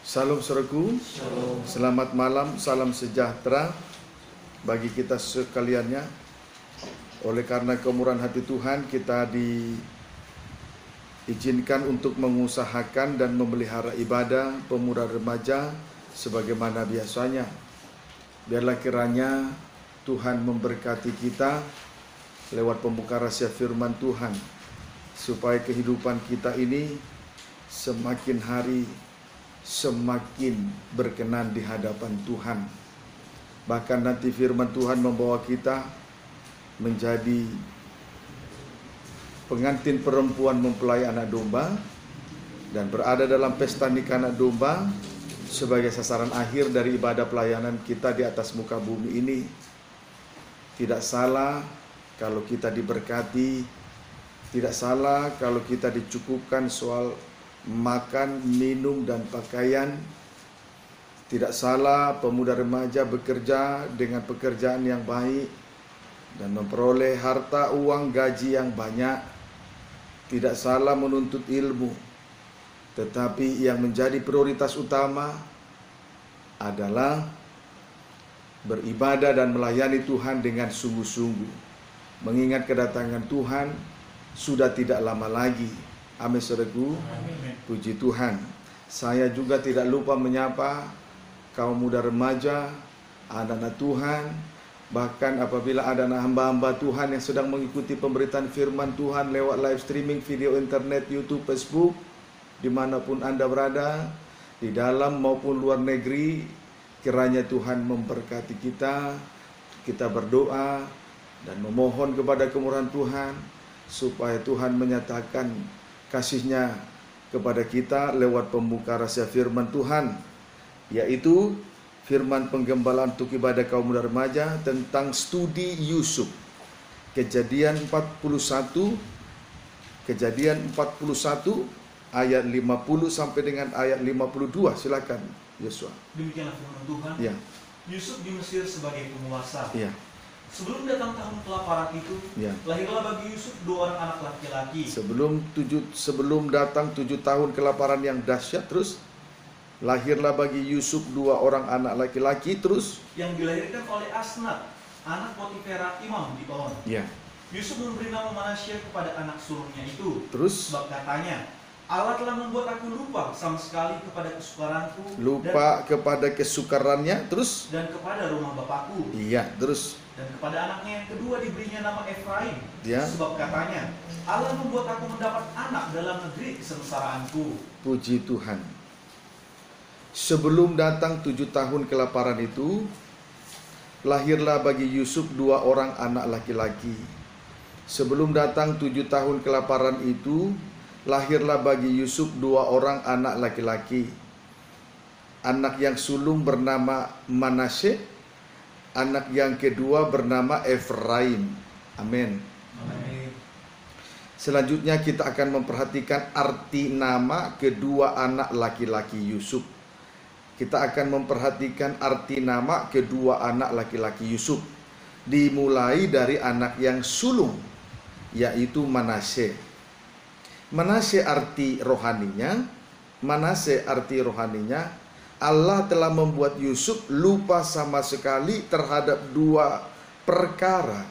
Salam saudaraku, selamat malam, salam sejahtera bagi kita sekaliannya. Oleh karena kemurahan hati Tuhan, kita diizinkan untuk mengusahakan dan memelihara ibadah pemuda remaja sebagaimana biasanya. Biarlah kiranya Tuhan memberkati kita lewat pembuka rahasia firman Tuhan, supaya kehidupan kita ini semakin hari semakin berkenan di hadapan Tuhan. Bahkan nanti firman Tuhan membawa kita menjadi pengantin perempuan mempelai anak domba dan berada dalam pesta nikah anak domba sebagai sasaran akhir dari ibadah pelayanan kita di atas muka bumi ini. Tidak salah kalau kita diberkati, tidak salah kalau kita dicukupkan soal makan, minum, dan pakaian. Tidak salah pemuda remaja bekerja dengan pekerjaan yang baik dan memperoleh harta uang gaji yang banyak. Tidak salah menuntut ilmu, tetapi yang menjadi prioritas utama adalah beribadah dan melayani Tuhan dengan sungguh-sungguh, mengingat kedatangan Tuhan sudah tidak lama lagi. Amin, saudaraku. Puji Tuhan. Saya juga tidak lupa menyapa kaum muda remaja, anak-anak Tuhan, bahkan apabila ada anak hamba-hamba Tuhan yang sedang mengikuti pemberitaan firman Tuhan lewat live streaming video internet, YouTube, Facebook, dimanapun Anda berada, di dalam maupun luar negeri, kiranya Tuhan memberkati kita. Kita berdoa dan memohon kepada kemurahan Tuhan supaya Tuhan menyatakan kasih-Nya kepada kita lewat pembuka rahasia firman Tuhan, yaitu firman penggembalaan untuk ibadah kaum muda remaja tentang studi Yusuf. Kejadian 41 ayat 50 sampai dengan ayat 52. Silakan Yosua. Demikianlah firman Tuhan. Ya. Yusuf di Mesir sebagai penguasa. Ya. Sebelum datang tahun kelaparan itu, Ya. lahirlah bagi Yusuf 2 orang anak laki-laki. Sebelum datang 7 tahun kelaparan yang dahsyat, terus lahirlah bagi Yusuf 2 orang anak laki-laki, terus yang dilahirkan oleh Asnat, anak Potifera imam di On. ya. Yusuf memberi nama Manasye kepada anak sulungnya itu. Terus Sebab katanya, Allah telah membuat aku lupa sama sekali kepada kesukaranku, kepada kesukarannya, terus dan kepada rumah bapakku. iya, terus Dan kepada anaknya yang kedua diberinya nama Efraim. Ya. Sebab katanya, Allah membuat aku mendapat anak dalam negeri kesengsaraanku. puji Tuhan. Sebelum datang 7 tahun kelaparan itu, lahirlah bagi Yusuf 2 orang anak laki-laki. Sebelum datang 7 tahun kelaparan itu, lahirlah bagi Yusuf 2 orang anak laki-laki. Anak yang sulung bernama Manasye, anak yang kedua bernama Efraim. Amin. Selanjutnya kita akan memperhatikan arti nama kedua anak laki-laki Yusuf. Kita akan memperhatikan arti nama kedua anak laki-laki Yusuf. Dimulai dari anak yang sulung, yaitu Manasye. Manasye arti rohaninya, Allah telah membuat Yusuf lupa sama sekali terhadap 2 perkara.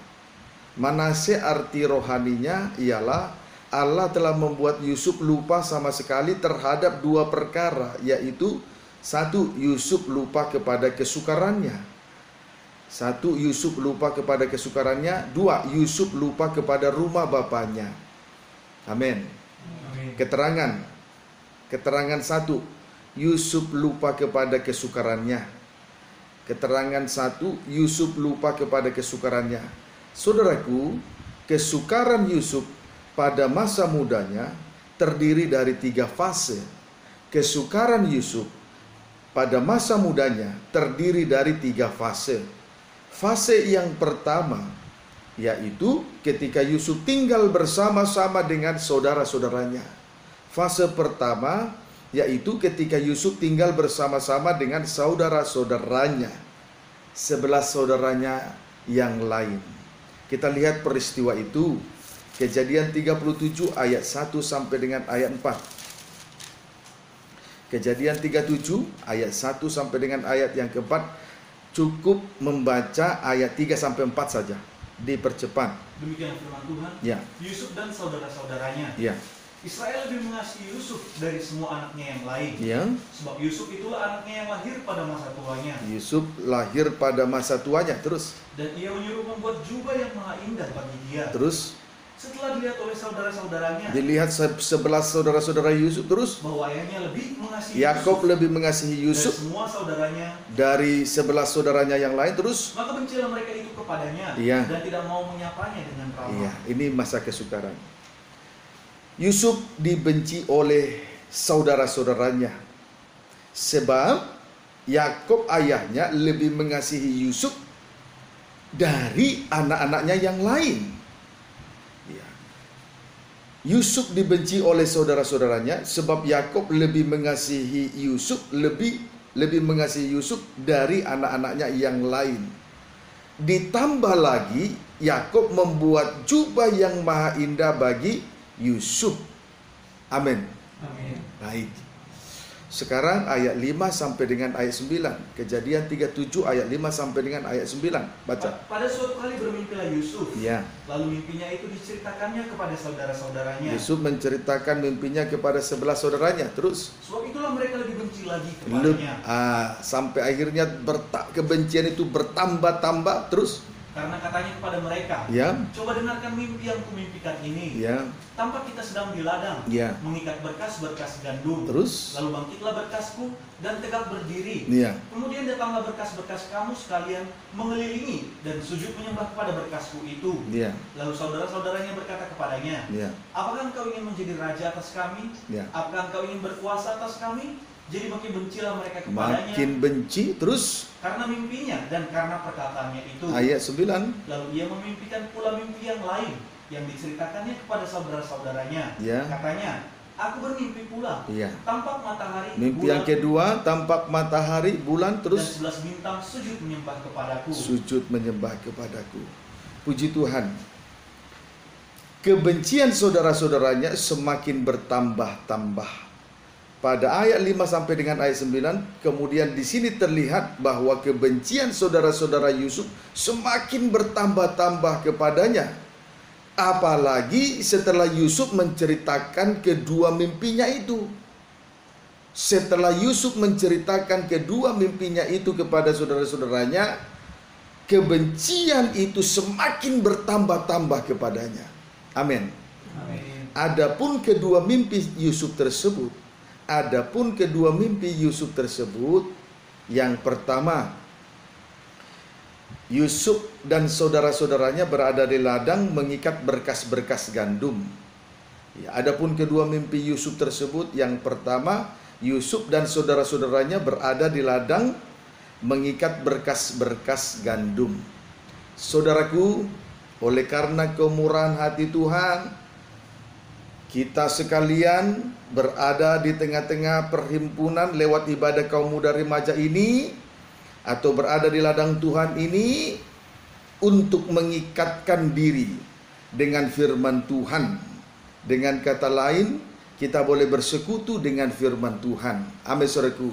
Manasye arti rohaninya ialah Allah telah membuat Yusuf lupa sama sekali terhadap 2 perkara, yaitu 1. Yusuf lupa kepada kesukarannya. 1. Yusuf lupa kepada kesukarannya. 2. Yusuf lupa kepada rumah bapaknya. Amin. Keterangan 1. Yusuf lupa kepada kesukarannya. Keterangan 1. Yusuf lupa kepada kesukarannya. Saudaraku, kesukaran Yusuf pada masa mudanya terdiri dari 3 fase. Kesukaran Yusuf pada masa mudanya terdiri dari 3 fase. Fase yang pertama yaitu ketika Yusuf tinggal bersama-sama dengan saudara-saudaranya. Fase pertama yaitu ketika Yusuf tinggal bersama-sama dengan saudara-saudaranya, 11 saudaranya yang lain. Kita lihat peristiwa itu, Kejadian 37 ayat 1 sampai dengan ayat 4. Kejadian 37 ayat 1 sampai dengan ayat yang keempat. Cukup membaca ayat 3 sampai 4 saja. Dipercepat. Demikian firman Tuhan. Ya. Yusuf dan saudara-saudaranya. Ya. Israel lebih mengasihi Yusuf dari semua anaknya yang lain. Ya. Sebab Yusuf itulah anaknya yang lahir pada masa tuanya. Yusuf lahir pada masa tuanya. Terus. Dan ia menyuruh membuat jubah yang maha indah bagi dia. Terus. Setelah dilihat oleh saudara-saudaranya, Dilihat 11 saudara-saudara Yusuf. Terus. bahwa ayahnya lebih mengasihi Yakob Yusuf lebih mengasihi dan Yusuf semua saudaranya, dari 11 saudaranya yang lain. Terus. maka bencilah mereka itu kepadanya Iya. dan tidak mau menyapanya dengan ramah. Iya, ini masa kesukaran. Yusuf dibenci oleh saudara-saudaranya sebab Yakob ayahnya lebih mengasihi Yusuf dari anak-anaknya yang lain. Ya. Yusuf dibenci oleh saudara-saudaranya sebab Yakob lebih mengasihi Yusuf lebih mengasihi Yusuf dari anak-anaknya yang lain. Ditambah lagi Yakob membuat jubah yang maha indah bagi Yusuf. Amin. Amin. Baik. Sekarang ayat 5 sampai dengan ayat 9. Kejadian 37 ayat 5 sampai dengan ayat 9. Baca. Pada suatu kali bermimpilah Yusuf. Ya. Lalu mimpinya itu diceritakannya kepada saudara-saudaranya. Yusuf menceritakan mimpinya kepada 11 saudaranya. Terus. Sebab itulah mereka lebih benci lagi kepadanya. Sampai akhirnya kebencian itu bertambah-tambah. Terus. Karena katanya kepada mereka, Ya. coba dengarkan mimpi yang kumimpikan ini. Ya. Tampak kita sedang di ladang, Ya. mengikat berkas-berkas gandum. Terus. Lalu bangkitlah berkasku dan tegak berdiri. Ya. Kemudian datanglah berkas-berkas kamu sekalian mengelilingi dan sujud menyembah kepada berkasku itu. Ya. Lalu saudara-saudaranya berkata kepadanya, Ya. apakah engkau ingin menjadi raja atas kami? Ya. Apakah engkau ingin berkuasa atas kami? Jadi makin bencilah mereka kepadanya Makin benci. Terus. karena mimpinya dan karena perkataannya itu. Ayat 9. Lalu ia memimpikan pula mimpi yang lain yang diceritakannya kepada saudara-saudaranya. Ya. Katanya, aku bermimpi pula. Ya. Tampak matahari, Mimpi bulan, yang kedua, tampak matahari, bulan, dan terus 11 bintang sujud menyembah kepadaku. sujud menyembah kepadaku. Puji Tuhan. Kebencian saudara-saudaranya semakin bertambah-tambah. Pada ayat 5 sampai dengan ayat 9, kemudian di sini terlihat bahwa kebencian saudara-saudara Yusuf semakin bertambah-tambah kepadanya. Apalagi setelah Yusuf menceritakan kedua mimpinya itu. Setelah Yusuf menceritakan kedua mimpinya itu kepada saudara-saudaranya, kebencian itu semakin bertambah-tambah kepadanya. Amin. Amin. Adapun kedua mimpi Yusuf tersebut, yang pertama, Yusuf dan saudara-saudaranya berada di ladang mengikat berkas-berkas gandum. Ya, adapun kedua mimpi Yusuf tersebut, yang pertama, Yusuf dan saudara-saudaranya berada di ladang mengikat berkas-berkas gandum. Saudaraku, oleh karena kemurahan hati Tuhan, kita sekalian berada di tengah-tengah perhimpunan lewat ibadah kaum muda remaja ini, atau berada di ladang Tuhan ini untuk mengikatkan diri dengan firman Tuhan. Dengan kata lain, kita boleh bersekutu dengan firman Tuhan. Amin, saudaraku.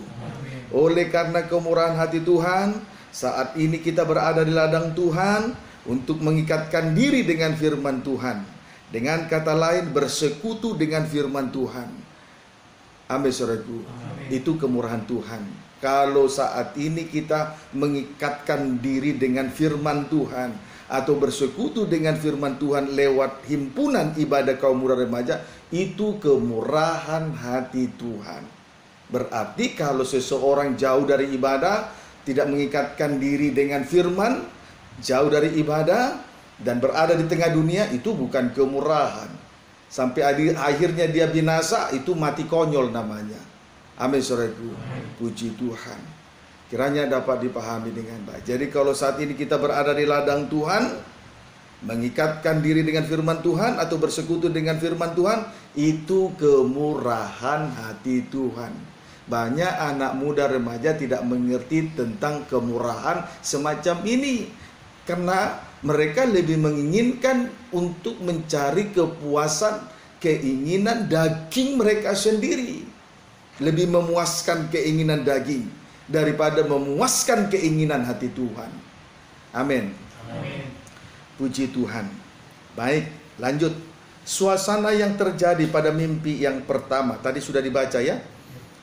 Oleh karena kemurahan hati Tuhan, saat ini kita berada di ladang Tuhan untuk mengikatkan diri dengan firman Tuhan. Dengan kata lain, bersekutu dengan firman Tuhan. Amin, saudaraku. Itu kemurahan Tuhan. Kalau saat ini kita mengikatkan diri dengan firman Tuhan, atau bersekutu dengan firman Tuhan lewat himpunan ibadah kaum muda remaja, itu kemurahan hati Tuhan. Berarti kalau seseorang jauh dari ibadah, tidak mengikatkan diri dengan firman, jauh dari ibadah, dan berada di tengah dunia, itu bukan kemurahan. Sampai akhirnya dia binasa, itu mati konyol namanya. Amin, saudaraku. Puji Tuhan. Kiranya dapat dipahami dengan baik. Jadi kalau saat ini kita berada di ladang Tuhan, mengikatkan diri dengan firman Tuhan atau bersekutu dengan firman Tuhan, itu kemurahan hati Tuhan. Banyak anak muda remaja tidak mengerti tentang kemurahan semacam ini, karena mereka lebih menginginkan untuk mencari kepuasan, keinginan daging mereka sendiri. lebih memuaskan keinginan daging daripada memuaskan keinginan hati Tuhan. Amin. Amin. Puji Tuhan. Baik, lanjut. Suasana yang terjadi pada mimpi yang pertama tadi sudah dibaca ya.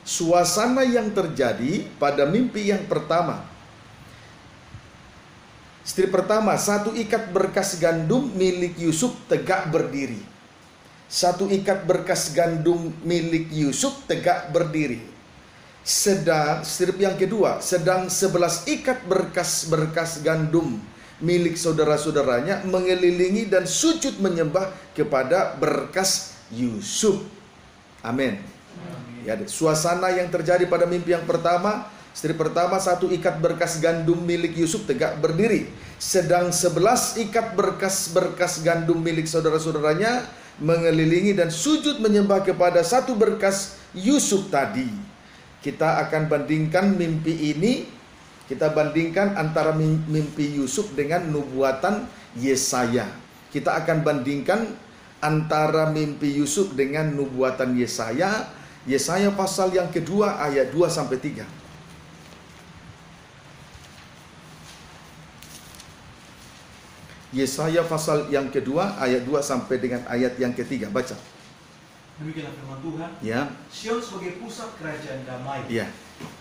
Suasana yang terjadi pada mimpi yang pertama. Istri pertama, satu ikat berkas gandum milik Yusuf tegak berdiri. Satu ikat berkas gandum milik Yusuf tegak berdiri. Sedang strip yang kedua, sedang 11 ikat berkas-berkas gandum milik saudara-saudaranya mengelilingi dan sujud menyembah kepada berkas Yusuf. Amin. Ya, suasana yang terjadi pada mimpi yang pertama, istri pertama, satu ikat berkas gandum milik Yusuf tegak berdiri. Sedang 11 ikat berkas-berkas gandum milik saudara-saudaranya mengelilingi dan sujud menyembah kepada satu berkas Yusuf tadi. Kita akan bandingkan mimpi ini, kita bandingkan antara mimpi Yusuf dengan nubuatan Yesaya. Kita akan bandingkan antara mimpi Yusuf dengan nubuatan Yesaya. Yesaya pasal yang kedua ayat 2-3. Yesaya pasal yang kedua ayat 2 sampai dengan ayat yang ketiga. Baca. Demikianlah firman Tuhan. Ya. Sion sebagai pusat kerajaan damai. Ya.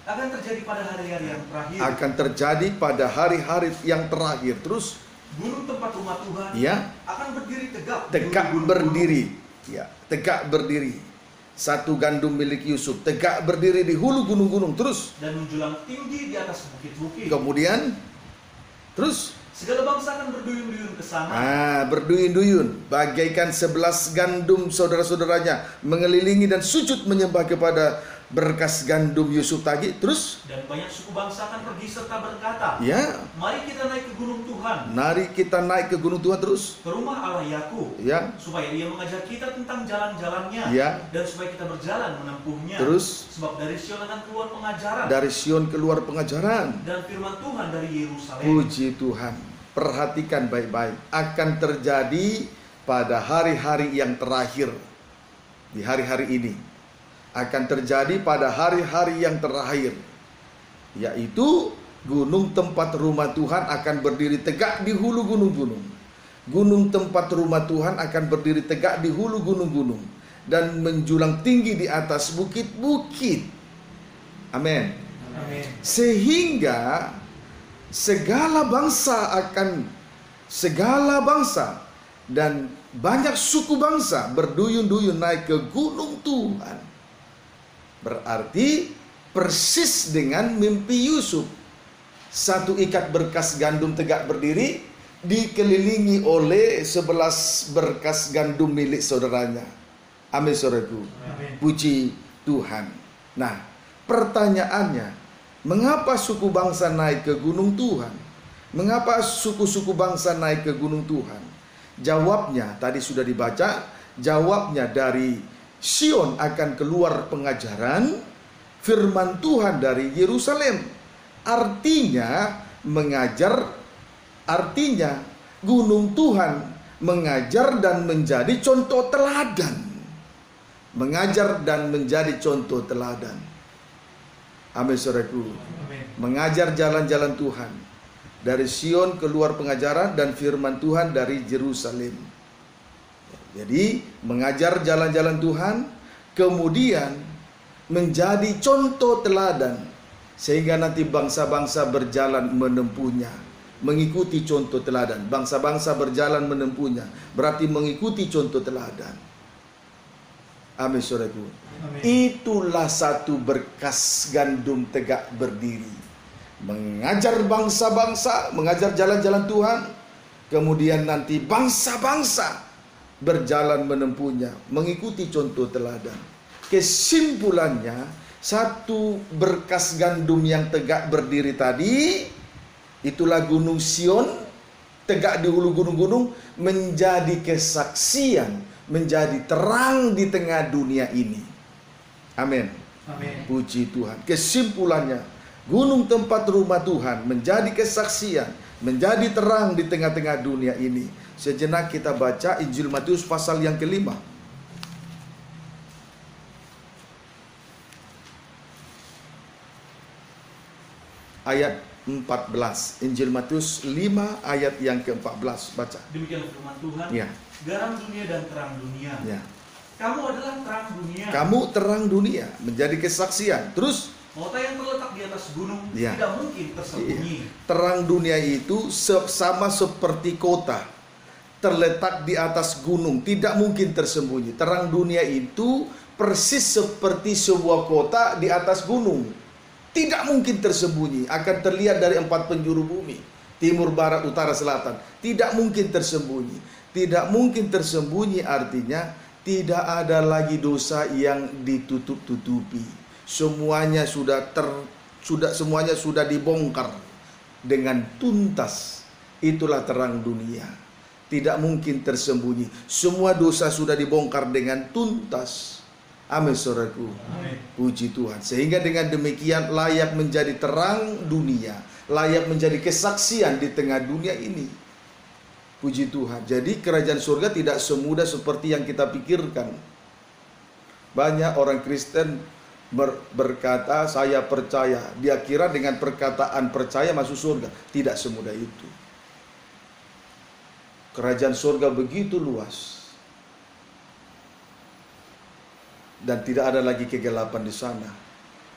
Akan terjadi pada hari-hari yang terakhir. Akan terjadi pada hari-hari yang terakhir. Terus gunung tempat rumah Tuhan ya akan berdiri tegak. Tegak berdiri. Ya, tegak berdiri. Satu gandum milik Yusuf tegak berdiri di hulu gunung-gunung. Terus dan menjulang tinggi di atas bukit-bukit. Kemudian terus segala bangsa akan berduyun-duyun ke sana. Berduyun-duyun bagaikan 11 gandum saudara-saudaranya mengelilingi dan sujud menyembah kepada berkas gandum Yusuf tadi. Terus dan banyak suku bangsa akan pergi serta berkata, ya, mari kita naik ke gunung Tuhan. Mari kita naik ke gunung Tuhan. Terus ke rumah Allah Yakub. Ya. Supaya Ia mengajar kita tentang jalan-jalannya. Ya. Dan supaya kita berjalan menempuhnya. Terus sebab dari Sion akan keluar pengajaran. Dari Sion keluar pengajaran. Dan firman Tuhan dari Yerusalem. Puji Tuhan. Perhatikan baik-baik. Akan terjadi pada hari-hari yang terakhir. Di hari-hari ini akan terjadi pada hari-hari yang terakhir, yaitu gunung tempat rumah Tuhan akan berdiri tegak di hulu gunung-gunung. Gunung tempat rumah Tuhan akan berdiri tegak di hulu gunung-gunung dan menjulang tinggi di atas bukit-bukit. Amin. Sehingga segala bangsa dan banyak suku bangsa berduyun-duyun naik ke gunung Tuhan. Berarti persis dengan mimpi Yusuf. Satu ikat berkas gandum tegak berdiri dikelilingi oleh 11 berkas gandum milik saudaranya. Amin, saudaraku. Puji Tuhan. Nah, pertanyaannya, mengapa suku bangsa naik ke gunung Tuhan? Mengapa suku-suku bangsa naik ke gunung Tuhan? Jawabnya tadi sudah dibaca. Jawabnya dari Sion akan keluar pengajaran firman Tuhan dari Yerusalem. Artinya gunung Tuhan mengajar dan menjadi contoh teladan. Mengajar dan menjadi contoh teladan. Amin, saudaraku. Mengajar jalan-jalan Tuhan. Dari Sion keluar pengajaran dan firman Tuhan dari Yerusalem. Jadi mengajar jalan-jalan Tuhan, kemudian menjadi contoh teladan, sehingga nanti bangsa-bangsa berjalan menempuhnya, mengikuti contoh teladan. Bangsa-bangsa berjalan menempuhnya, berarti mengikuti contoh teladan. Amin, saudaraku. Itulah satu berkas gandum tegak berdiri, mengajar bangsa-bangsa, mengajar jalan-jalan Tuhan, kemudian nanti bangsa-bangsa berjalan menempuhnya, mengikuti contoh teladan. Kesimpulannya, satu berkas gandum yang tegak berdiri tadi, itulah gunung Sion, tegak di hulu gunung-gunung, menjadi kesaksian, menjadi terang di tengah dunia ini. Amin. Puji Tuhan. Kesimpulannya, gunung tempat rumah Tuhan menjadi kesaksian, menjadi terang di tengah-tengah dunia ini. Sejenak kita baca Injil Matius pasal yang ke-5. ayat 14. Injil Matius 5 ayat yang ke-14. Baca. Demikian firman Tuhan. Ya. Garam dunia dan terang dunia. Ya. Kamu adalah terang dunia. Kamu terang dunia, menjadi kesaksian. Terus Kota yang terletak di atas gunung Ya. tidak mungkin tersembunyi. terang dunia itu sama seperti kota terletak di atas gunung, tidak mungkin tersembunyi. Terang dunia itu persis seperti sebuah kota di atas gunung, tidak mungkin tersembunyi, akan terlihat dari 4 penjuru bumi, timur, barat, utara, selatan. Tidak mungkin tersembunyi. Tidak mungkin tersembunyi artinya tidak ada lagi dosa yang ditutup-tutupi. Semuanya semuanya sudah dibongkar dengan tuntas. Itulah terang dunia. Tidak mungkin tersembunyi. Semua dosa sudah dibongkar dengan tuntas. Amin, saudaraku. Amin. Puji Tuhan. Sehingga dengan demikian layak menjadi terang dunia, layak menjadi kesaksian di tengah dunia ini. Puji Tuhan. Jadi kerajaan surga tidak semudah seperti yang kita pikirkan. Banyak orang Kristen berkata, saya percaya. Dia kira dengan perkataan percaya masuk surga. Tidak semudah itu. Kerajaan surga begitu luas. Dan tidak ada lagi kegelapan di sana.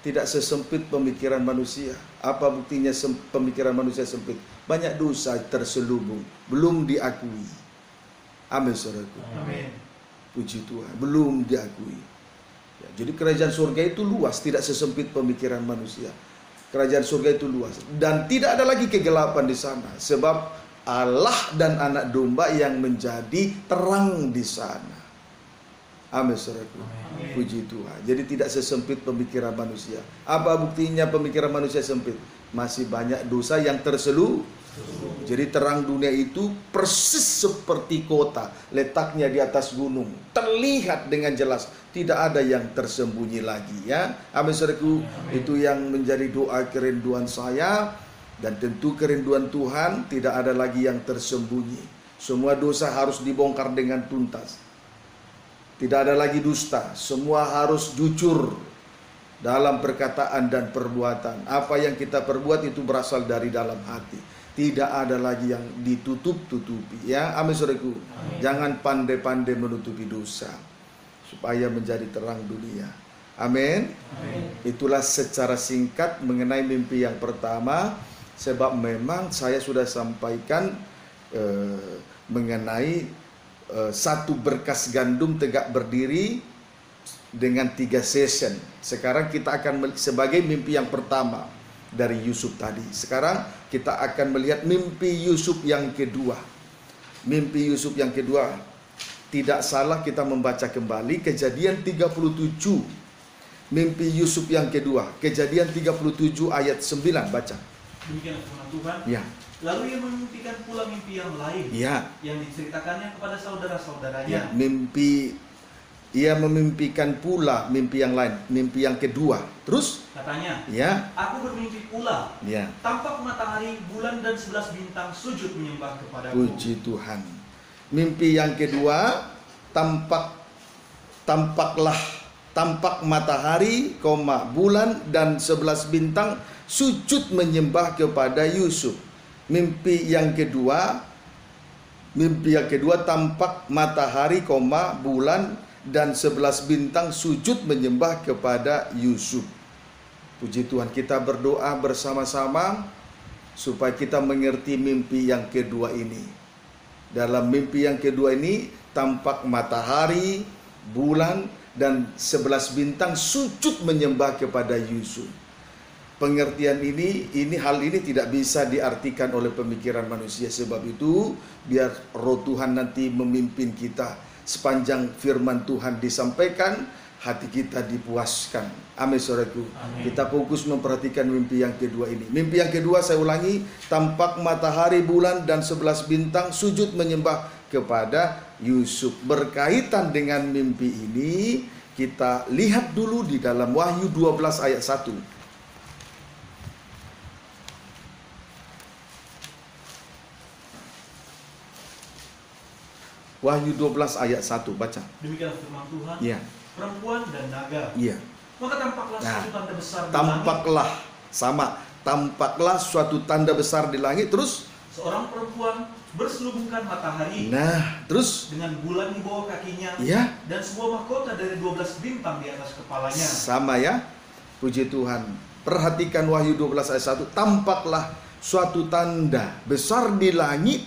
Tidak sesempit pemikiran manusia. Apa buktinya pemikiran manusia sempit? Banyak dosa terselubung, belum diakui. Amin, saudaraku. Amin. Puji Tuhan, belum diakui. Ya, jadi kerajaan surga itu luas, tidak sesempit pemikiran manusia. Kerajaan surga itu luas dan tidak ada lagi kegelapan di sana, sebab Allah dan anak domba yang menjadi terang di sana. Amin, saudaraku. Amin. Puji Tuhan. Jadi tidak sesempit pemikiran manusia. Apa buktinya pemikiran manusia sempit? Masih banyak dosa yang terselubung. Jadi terang dunia itu persis seperti kota, letaknya di atas gunung, terlihat dengan jelas, tidak ada yang tersembunyi lagi, ya. Amin, saudaraku. Itu yang menjadi doa kerinduan saya, dan tentu kerinduan Tuhan. Tidak ada lagi yang tersembunyi. Semua dosa harus dibongkar dengan tuntas. Tidak ada lagi dusta, semua harus jujur dalam perkataan dan perbuatan. Apa yang kita perbuat itu berasal dari dalam hati. Tidak ada lagi yang ditutup-tutupi, ya. Amin, saudaraku. Jangan pandai-pandai menutupi dosa supaya menjadi terang dunia. Amin. Itulah secara singkat mengenai mimpi yang pertama. Sebab memang saya sudah sampaikan mengenai satu berkas gandum tegak berdiri dengan 3 session. Sekarang kita akan sebagai mimpi yang pertama dari Yusuf tadi. Sekarang kita akan melihat mimpi Yusuf yang kedua. Mimpi Yusuf yang kedua, tidak salah kita membaca kembali Kejadian 37. Mimpi Yusuf yang kedua, Kejadian 37 ayat 9, baca. Demikian firman Tuhan. Ya. Lalu ia memimpikan pula mimpi yang lain, Ya. yang diceritakannya kepada saudara-saudaranya. Ya, ia memimpikan pula mimpi yang lain, mimpi yang kedua. Terus? Katanya, Ya. aku bermimpi pula, Ya. tampak matahari, bulan dan 11 bintang sujud menyembah kepadaku. Puji Tuhan. Mimpi yang kedua, tampak matahari, bulan dan 11 bintang sujud menyembah kepada Yusuf. Mimpi yang kedua tampak matahari, bulan dan 11 bintang sujud menyembah kepada Yusuf. Puji Tuhan, kita berdoa bersama-sama supaya kita mengerti mimpi yang kedua ini. Dalam mimpi yang kedua ini tampak matahari, bulan dan 11 bintang sujud menyembah kepada Yusuf. Pengertian hal ini tidak bisa diartikan oleh pemikiran manusia. Sebab itu biar Roh Tuhan nanti memimpin kita. Sepanjang firman Tuhan disampaikan, hati kita dipuaskan. Amin, saudaraku. Kita fokus memperhatikan mimpi yang kedua ini. Mimpi yang kedua, saya ulangi, tampak matahari, bulan dan 11 bintang sujud menyembah kepada Yusuf. Berkaitan dengan mimpi ini, kita lihat dulu di dalam Wahyu 12 ayat 1. Wahyu 12 ayat 1, baca. Demikian firman Tuhan. Ya. Perempuan dan naga. Iya. Maka tampaklah Nah, suatu tanda besar di Tampaklah sama tampaklah suatu tanda besar di langit, terus seorang perempuan berselubungkan matahari nah, terus dengan bulan di bawah kakinya, ya, dan sebuah mahkota dari 12 bintang di atas kepalanya. sama ya. Puji Tuhan. Perhatikan Wahyu 12 ayat 1. Tampaklah suatu tanda besar di langit,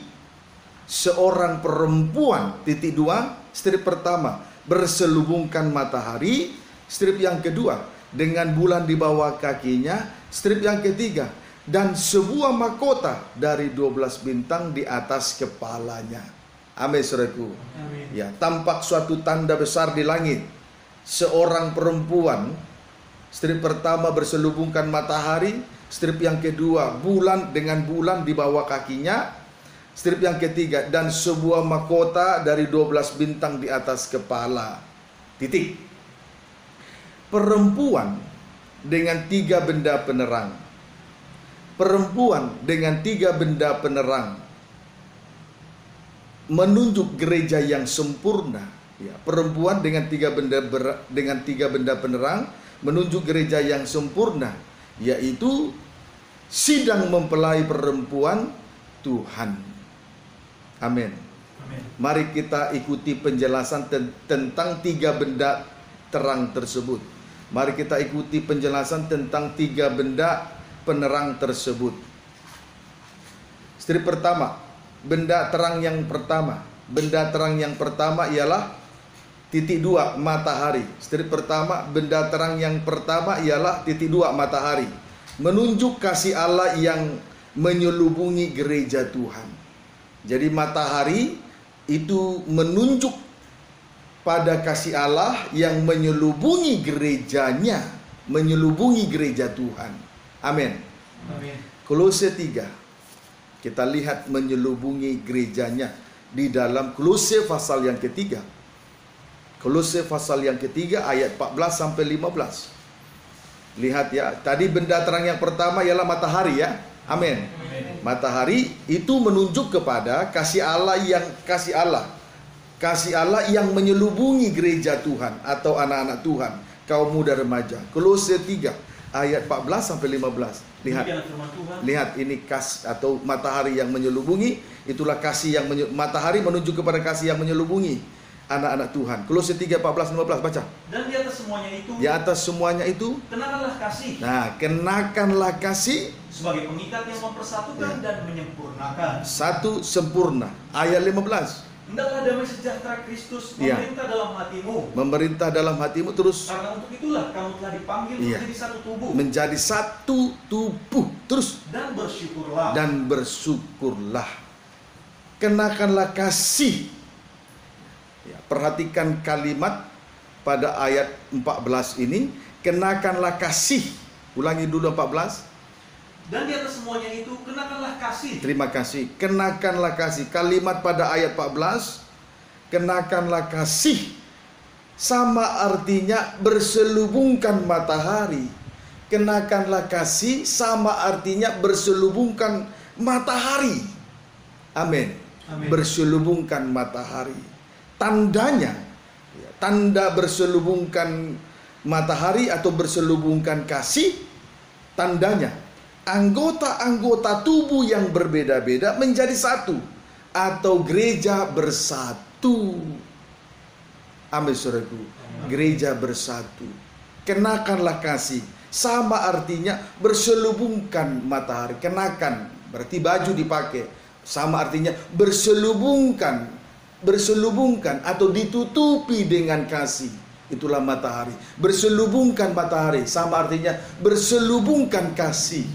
seorang perempuan, titik 2, strip pertama, berselubungkan matahari, strip yang kedua, dengan bulan di bawah kakinya, strip yang ketiga, dan sebuah mahkota dari 12 bintang di atas kepalanya. Amin, saudaraku. Amin. Ya, tampak suatu tanda besar di langit, seorang perempuan, strip pertama berselubungkan matahari, strip yang kedua bulan dengan bulan di bawah kakinya, strip yang ketiga, dan sebuah mahkota dari 12 bintang di atas kepala. Titik. Perempuan dengan 3 benda penerang. Perempuan dengan 3 benda penerang menunjuk gereja yang sempurna. Ya, perempuan dengan 3 benda penerang menunjuk gereja yang sempurna, yaitu sidang mempelai perempuan Tuhan. Amin. Amin. Mari kita ikuti penjelasan tentang 3 benda terang tersebut. Mari kita ikuti penjelasan tentang 3 benda penerang tersebut. Strip pertama, benda terang yang pertama. Benda terang yang pertama ialah titik 2, matahari. Strip pertama, benda terang yang pertama ialah titik 2, matahari. Menunjuk kasih Allah yang menyelubungi gereja Tuhan. Jadi matahari itu menunjuk pada kasih Allah yang menyelubungi gerejanya, menyelubungi gereja Tuhan. Amin. Amin. Kolose 3, kita lihat menyelubungi gerejanya di dalam Kolose pasal yang ketiga. Kolose pasal yang ketiga ayat 14 sampai 15. Lihat ya, tadi benda terang yang pertama ialah matahari ya. Amin. Matahari itu menunjuk kepada kasih Allah yang menyelubungi gereja Tuhan atau anak-anak Tuhan, kaum muda remaja. Kolose 3 ayat 14 sampai 15. Lihat. Lihat ini atau matahari yang menyelubungi, itulah kasih yang matahari menunjuk kepada kasih yang menyelubungi anak-anak Tuhan. Kolose 3, 14, 15, baca. Dan di atas semuanya itu, Di atas semuanya itu, kenakanlah kasih. nah, kenakanlah kasih Sebagai pengikat yang mempersatukan dan menyempurnakan. satu sempurna. Ayat 15. Hendaklah damai sejahtera Kristus memerintah dalam hatimu. Memerintah dalam hatimu terus. Karena untuk itulah kamu telah dipanggil menjadi satu tubuh. Menjadi satu tubuh terus. Dan bersyukurlah. Dan bersyukurlah. Kenakanlah kasih. Ya, perhatikan kalimat pada ayat 14 ini, kenakanlah kasih. Ulangi dulu 14. Dan di atas semuanya itu kenakanlah kasih. Terima kasih. Kenakanlah kasih. Kalimat pada ayat 14, kenakanlah kasih, sama artinya berselubungkan matahari. Kenakanlah kasih sama artinya berselubungkan matahari. Amin. Amin. Berselubungkan matahari. Tandanya, tanda berselubungkan matahari atau berselubungkan kasih, tandanya anggota-anggota tubuh yang berbeda-beda menjadi satu atau gereja bersatu. Amin, saudaraku. Gereja bersatu. Kenakanlah kasih, sama artinya berselubungkan matahari. Kenakan berarti baju dipakai, sama artinya berselubungkan atau ditutupi dengan kasih. Itulah matahari. Berselubungkan matahari sama artinya berselubungkan kasih.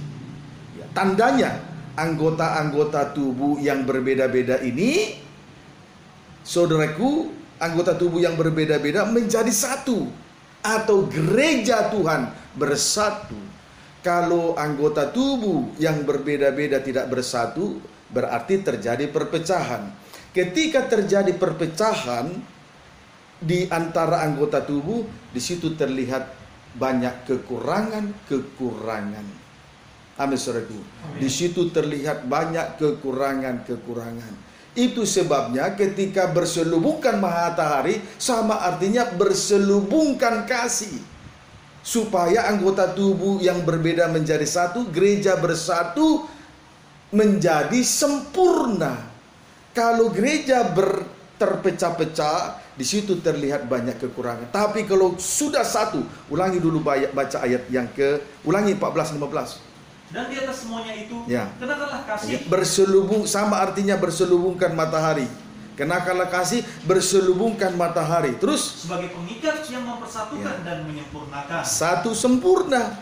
Ya, tandanya anggota-anggota tubuh yang berbeda-beda ini, saudaraku, anggota tubuh yang berbeda-beda menjadi satu atau gereja Tuhan bersatu. Kalau anggota tubuh yang berbeda-beda tidak bersatu, berarti terjadi perpecahan. Ketika terjadi perpecahan di antara anggota tubuh, di situ terlihat banyak kekurangan. Amin, saudaraku. Di situ terlihat banyak kekurangan. Itu sebabnya ketika berselubungkan matahari sama artinya berselubungkan kasih. supaya anggota tubuh yang berbeda menjadi satu, gereja bersatu menjadi sempurna. Kalau gereja terpecah-pecah, di situ terlihat banyak kekurangan. Tapi kalau sudah satu, ulangi dulu baca ayat yang ulangi 14-15. Dan di atas semuanya itu, Ya. kenakanlah kasih. Berselubung, sama artinya berselubungkan matahari. Kenakanlah kasih, berselubungkan matahari. Terus Sebagai pengikat yang mempersatukan dan menyempurnakan. satu sempurna.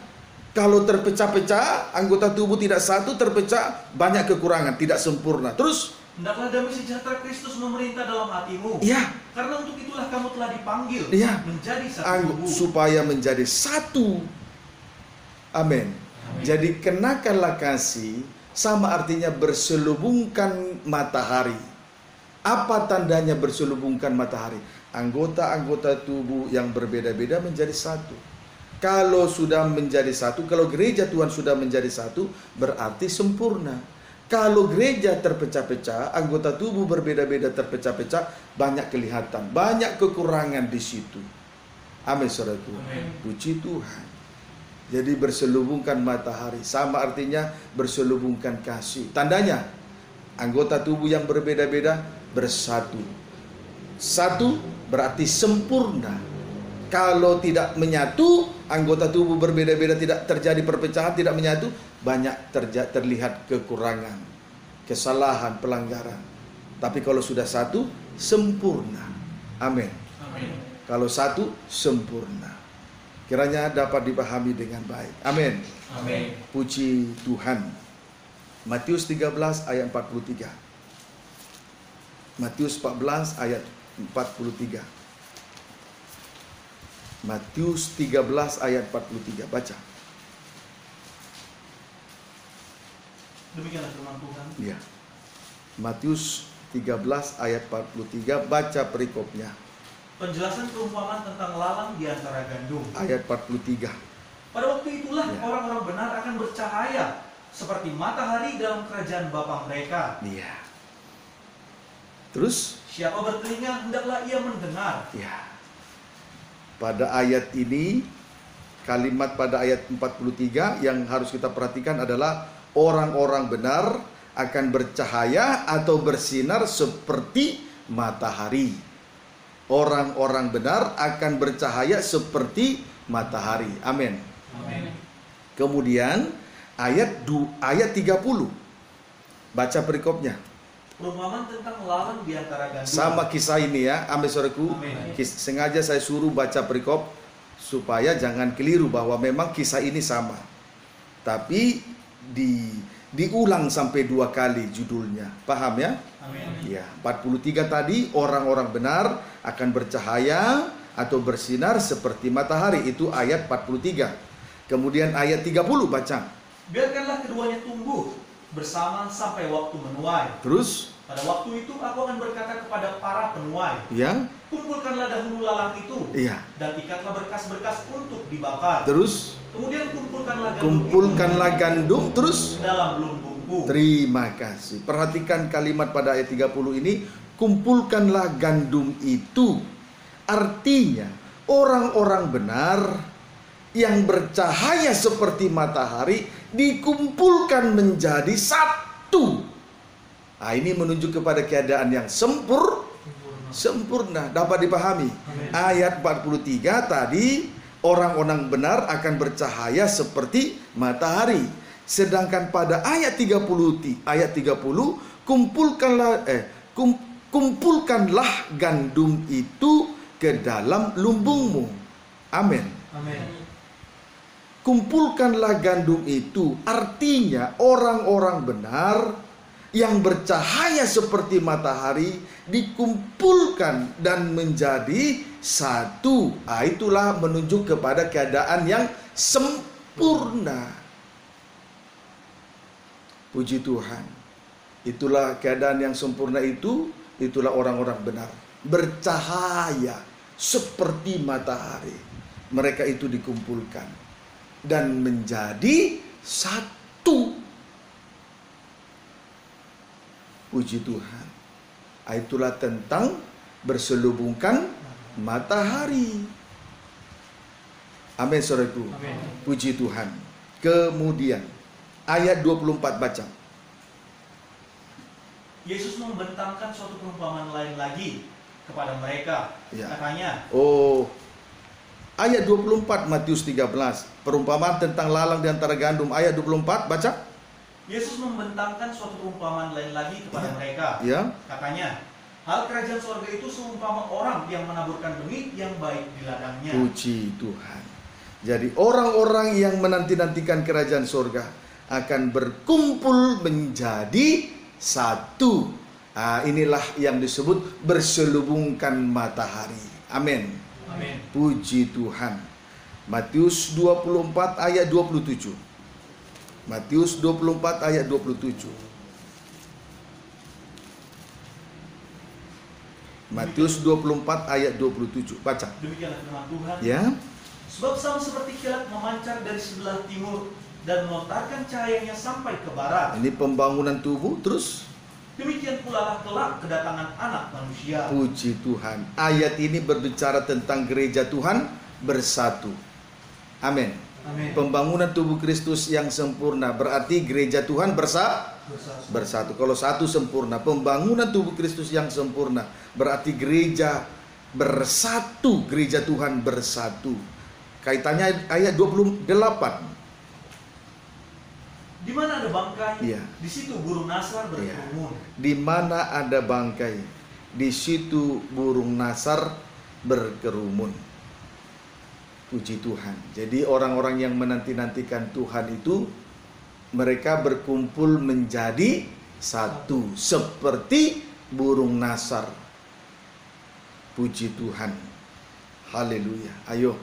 Kalau terpecah-pecah, anggota tubuh tidak satu, terpecah, banyak kekurangan, tidak sempurna. Terus Hendaklah damai sejahtera Kristus memerintah dalam hatimu. ya, Karena untuk itulah kamu telah dipanggil Ya. menjadi satu tubuh. supaya menjadi satu. Amin. Jadi kenakanlah kasih, sama artinya berselubungkan matahari. Apa tandanya berselubungkan matahari? Anggota-anggota tubuh yang berbeda-beda menjadi satu. Kalau sudah menjadi satu, kalau gereja Tuhan sudah menjadi satu, berarti sempurna. Kalau gereja terpecah-pecah, anggota tubuh berbeda-beda terpecah-pecah, banyak kelihatan, banyak kekurangan di situ. Amin, saudaraku. Puji Tuhan. Jadi berselubungkan matahari, sama artinya berselubungkan kasih. Tandanya, anggota tubuh yang berbeda-beda bersatu. Satu berarti sempurna. Kalau tidak menyatu, anggota tubuh berbeda-beda, tidak terjadi perpecahan, tidak menyatu, banyak terlihat kekurangan, kesalahan, pelanggaran. Tapi kalau sudah satu, sempurna. Amin. Kalau satu, sempurna. Kiranya dapat dipahami dengan baik. Amin. Amin. Puji Tuhan. Matius 13 ayat 43. Matius 14 ayat 43. Matius 13 ayat 43. Baca. Demikianlah firman Tuhan. Ya. Matius 13 ayat 43. Baca perikopnya. Penjelasan perumpamaan tentang lalang di antara gandum. Ayat 43. Pada waktu itulah Ya. orang-orang benar akan bercahaya seperti matahari dalam kerajaan Bapa mereka. Iya. Terus? Siapa bertelinga, hendaklah ia mendengar. Ya. Pada ayat ini, kalimat pada ayat 43 yang harus kita perhatikan adalah orang-orang benar akan bercahaya atau bersinar seperti matahari. Orang-orang benar akan bercahaya seperti matahari. Amin. Amin. Kemudian ayat 30. Baca perikopnya. Perumpamaan tentang lalang di antara gandum. Sama kisah ini ya, amin saudaraku. Amin. Sengaja saya suruh baca perikop supaya jangan keliru bahwa memang kisah ini sama. Tapi diulang sampai 2 kali judulnya. Paham ya? Amin. Ya, 43 tadi orang-orang benar akan bercahaya atau bersinar seperti matahari, itu ayat 43. Kemudian ayat 30 baca. Biarkanlah keduanya tumbuh bersama sampai waktu menuai. Terus Pada waktu itu aku akan berkata kepada para penuai, ya, kumpulkanlah dahulu lalang itu, iya. dan ikatlah berkas-berkas untuk dibakar. Terus Kemudian kumpulkanlah gandum kumpulkanlah itu gandum, terus dalam lumbungku. terima kasih. Perhatikan kalimat pada ayat 30 ini, kumpulkanlah gandum itu. Artinya orang-orang benar yang bercahaya seperti matahari dikumpulkan menjadi satu. Nah, ini menunjuk kepada keadaan yang sempurna. Dapat dipahami. Amin. Ayat 43 tadi, orang-orang benar akan bercahaya seperti matahari. Sedangkan pada ayat 30, kumpulkanlah gandum itu ke dalam lumbungmu. Amin. Amin. Kumpulkanlah gandum itu, artinya orang-orang benar yang bercahaya seperti matahari dikumpulkan dan menjadi satu. Itulah menunjuk kepada keadaan yang sempurna. Puji Tuhan. Itulah keadaan yang sempurna itu, itulah orang-orang benar. Bercahaya seperti matahari. Mereka itu dikumpulkan dan menjadi satu. Puji Tuhan. Itulah tentang berselubungkan matahari. Amin, saudaraku. Amin. Puji Tuhan. Kemudian ayat 24 baca. Yesus membentangkan suatu perumpamaan lain lagi kepada mereka. Ya. Katanya, Oh, ayat 24 Matius 13. Perumpamaan tentang lalang di antara gandum. Ayat 24 baca. Yesus membentangkan suatu perumpamaan lain lagi kepada mereka. Ya. Katanya, hal kerajaan surga itu seumpama orang yang menaburkan benih yang baik di ladangnya. Puji Tuhan. Jadi orang-orang yang menanti-nantikan kerajaan surga akan berkumpul menjadi satu. Inilah yang disebut berselubungkan matahari. Amin. Amin. Puji Tuhan. Matius 24 ayat 27. Matius 24 ayat 27. Matius 24 ayat 27. Baca. Demikianlah firman Tuhan. Ya. Sebab sama seperti kilat memancar dari sebelah timur dan melontarkan cahayanya sampai ke barat. Ini pembangunan tubuh terus. Demikian pula lah kelak kedatangan anak manusia. Puji Tuhan. Ayat ini berbicara tentang gereja Tuhan bersatu. Amin. Amin. Pembangunan tubuh Kristus yang sempurna berarti gereja Tuhan bersatu. Kalau satu sempurna, pembangunan tubuh Kristus yang sempurna berarti gereja bersatu, gereja Tuhan bersatu. Kaitannya ayat 28. Di mana ada bangkai, Iya. di situ burung nasar berkerumun. Di mana ada bangkai, di situ burung nasar berkerumun. Puji Tuhan. Jadi orang-orang yang menanti-nantikan Tuhan itu, mereka berkumpul menjadi satu seperti burung nasar. Puji Tuhan. Haleluya. Ayo.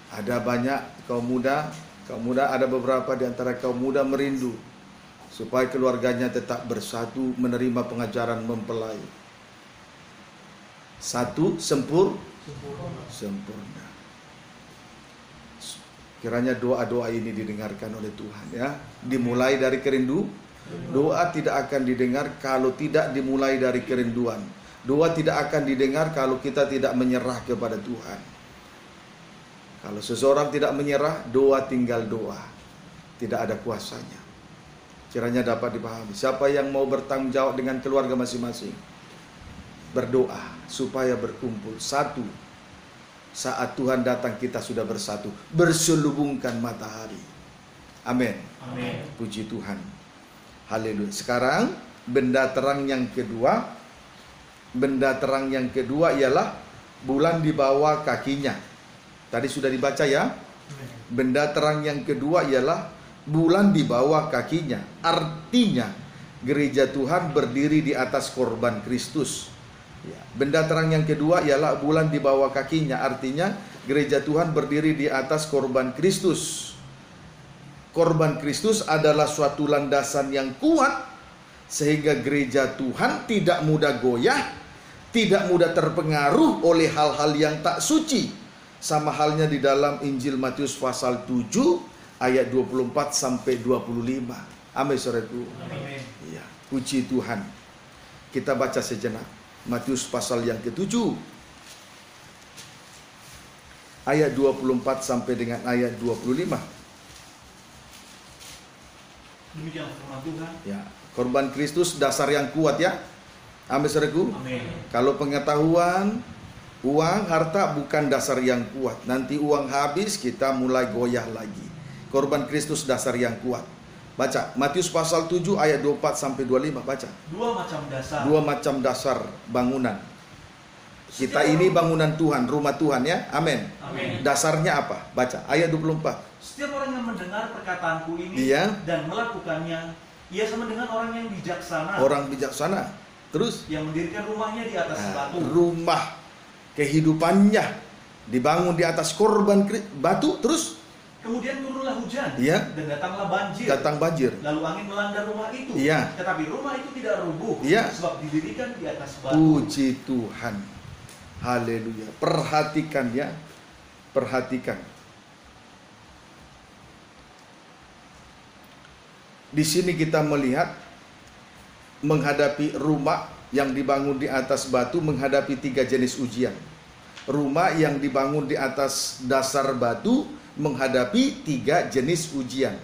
Ada banyak kaum muda ada beberapa di antara kaum muda merindu supaya keluarganya tetap bersatu menerima pengajaran mempelai. Satu sempurna. Kiranya doa-doa ini didengarkan oleh Tuhan ya. Dimulai dari kerindu. Doa tidak akan didengar kalau tidak dimulai dari kerinduan. Doa tidak akan didengar kalau kita tidak menyerah kepada Tuhan. Kalau seseorang tidak menyerah, doa tinggal doa. Tidak ada kuasanya. Kiranya dapat dipahami. Siapa yang mau bertanggung jawab dengan keluarga masing-masing, berdoa supaya berkumpul satu. Saat Tuhan datang kita sudah bersatu, berselubungkan matahari. Amin. Amin. Puji Tuhan. Haleluya. Sekarang benda terang yang kedua. Benda terang yang kedua ialah bulan di bawah kakinya. Tadi sudah dibaca ya. Benda terang yang kedua ialah bulan di bawah kakinya. Artinya gereja Tuhan berdiri di atas korban Kristus. Ya. Benda terang yang kedua ialah bulan di bawah kakinya. Artinya gereja Tuhan berdiri di atas korban Kristus. Korban Kristus adalah suatu landasan yang kuat sehingga gereja Tuhan tidak mudah goyah, tidak mudah terpengaruh oleh hal-hal yang tak suci. Sama halnya di dalam Injil Matius pasal 7 ayat 24 sampai 25. Amin, saudaraku. Amin. Ya, puji Tuhan. Kita baca sejenak Matius pasal yang ke-7 ayat 24 sampai dengan ayat 25. Demikianlah firman Tuhan. Ya, korban Kristus dasar yang kuat ya. Amin, saudaraku. Amin. Kalau pengetahuan, uang, harta bukan dasar yang kuat. Nanti uang habis kita mulai goyah lagi. Korban Kristus dasar yang kuat. Baca Matius pasal 7 ayat 24 sampai 25. Baca. Dua macam dasar bangunan. Kita ini bangunan Tuhan, rumah Tuhan ya. Amin. Amin. Dasarnya apa? Baca ayat 24. Setiap orang yang mendengar perkataanku ini Iya. dan melakukannya, ia sama dengan orang yang bijaksana. Orang bijaksana. Terus yang mendirikan rumahnya di atas batu. rumah kehidupannya dibangun di atas korban batu. Terus kemudian turunlah hujan, Iya. dan datanglah banjir. datang banjir. Lalu angin melanda rumah itu. Iya. Tetapi rumah itu tidak rubuh, Iya. sebab didirikan di atas batu. Puji Tuhan. Haleluya. Perhatikan ya. Perhatikan. Di sini kita melihat menghadapi rumah yang dibangun di atas batu, menghadapi 3 jenis ujian. rumah yang dibangun di atas dasar batu menghadapi 3 jenis ujian.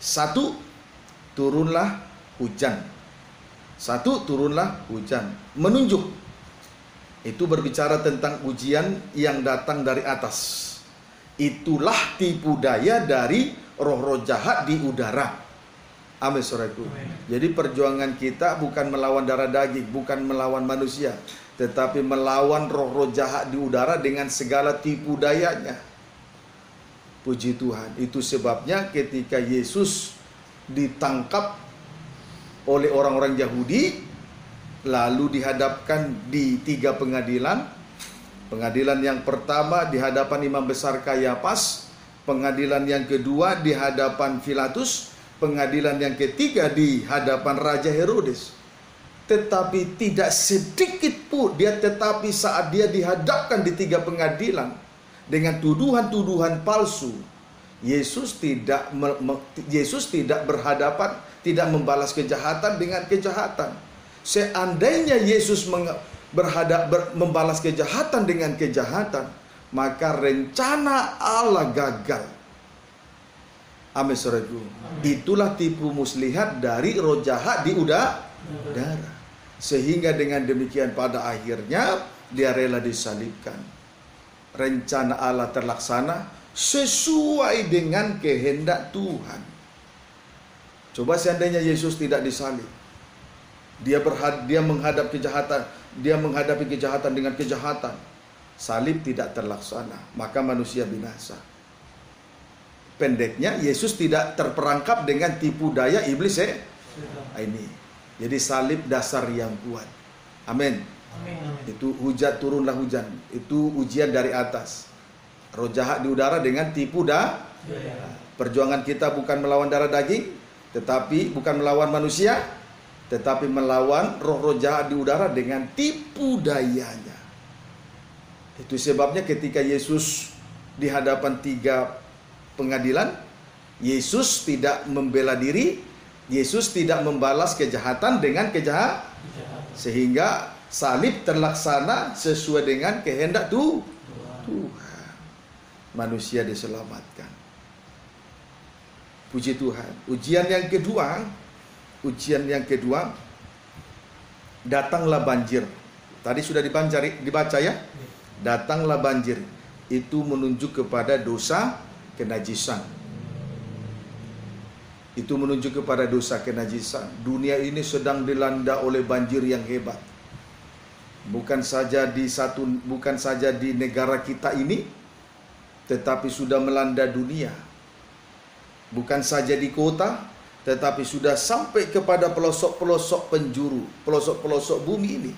1, turunlah hujan. 1, turunlah hujan. Menunjuk. Itu berbicara tentang ujian yang datang dari atas. Itulah tipu daya dari roh-roh jahat di udara. Amin, saudaraku. Jadi perjuangan kita bukan melawan darah daging, bukan melawan manusia, tetapi melawan roh-roh jahat di udara dengan segala tipu dayanya. Puji Tuhan. Itu sebabnya ketika Yesus ditangkap oleh orang-orang Yahudi, lalu dihadapkan di 3 pengadilan. Pengadilan yang pertama di hadapan Imam Besar Kayafas, pengadilan yang kedua di hadapan Pilatus, pengadilan yang ketiga di hadapan Raja Herodes. Tetapi tidak sedikit pun tetapi saat dia dihadapkan di 3 pengadilan dengan tuduhan-tuduhan palsu, Yesus tidak berhadapan, tidak membalas kejahatan dengan kejahatan. Seandainya Yesus membalas kejahatan dengan kejahatan, maka rencana Allah gagal. Amin, saudaraku. Itulah tipu muslihat dari roh jahat di udara. Sehingga dengan demikian pada akhirnya dia rela disalibkan. Rencana Allah terlaksana sesuai dengan kehendak Tuhan. Coba seandainya Yesus tidak disalib, dia menghadap kejahatan, dia menghadapi kejahatan dengan kejahatan, salib tidak terlaksana, maka manusia binasa. Pendeknya, Yesus tidak terperangkap dengan tipu daya iblis ini. Jadi salib dasar yang kuat. Amin. Itu hujan, turunlah hujan. Itu ujian dari atas. Roh jahat di udara dengan tipu daya. Perjuangan kita bukan melawan darah daging, tetapi bukan melawan manusia, tetapi melawan roh-roh jahat di udara dengan tipu dayanya. Itu sebabnya ketika Yesus di hadapan 3 pengadilan, Yesus tidak membela diri, Yesus tidak membalas kejahatan dengan kejahatan, sehingga salib terlaksana sesuai dengan kehendak Tuhan. Manusia diselamatkan. Puji Tuhan. Ujian yang kedua, datanglah banjir. Tadi sudah dibaca ya. Datanglah banjir. Itu menunjuk kepada dosa kenajisan. Itu menunjuk kepada dosa kenajisan. Dunia ini sedang dilanda oleh banjir yang hebat. Bukan saja di negara kita ini, tetapi sudah melanda dunia. Bukan saja di kota, tetapi sudah sampai kepada pelosok-pelosok penjuru, pelosok-pelosok bumi ini.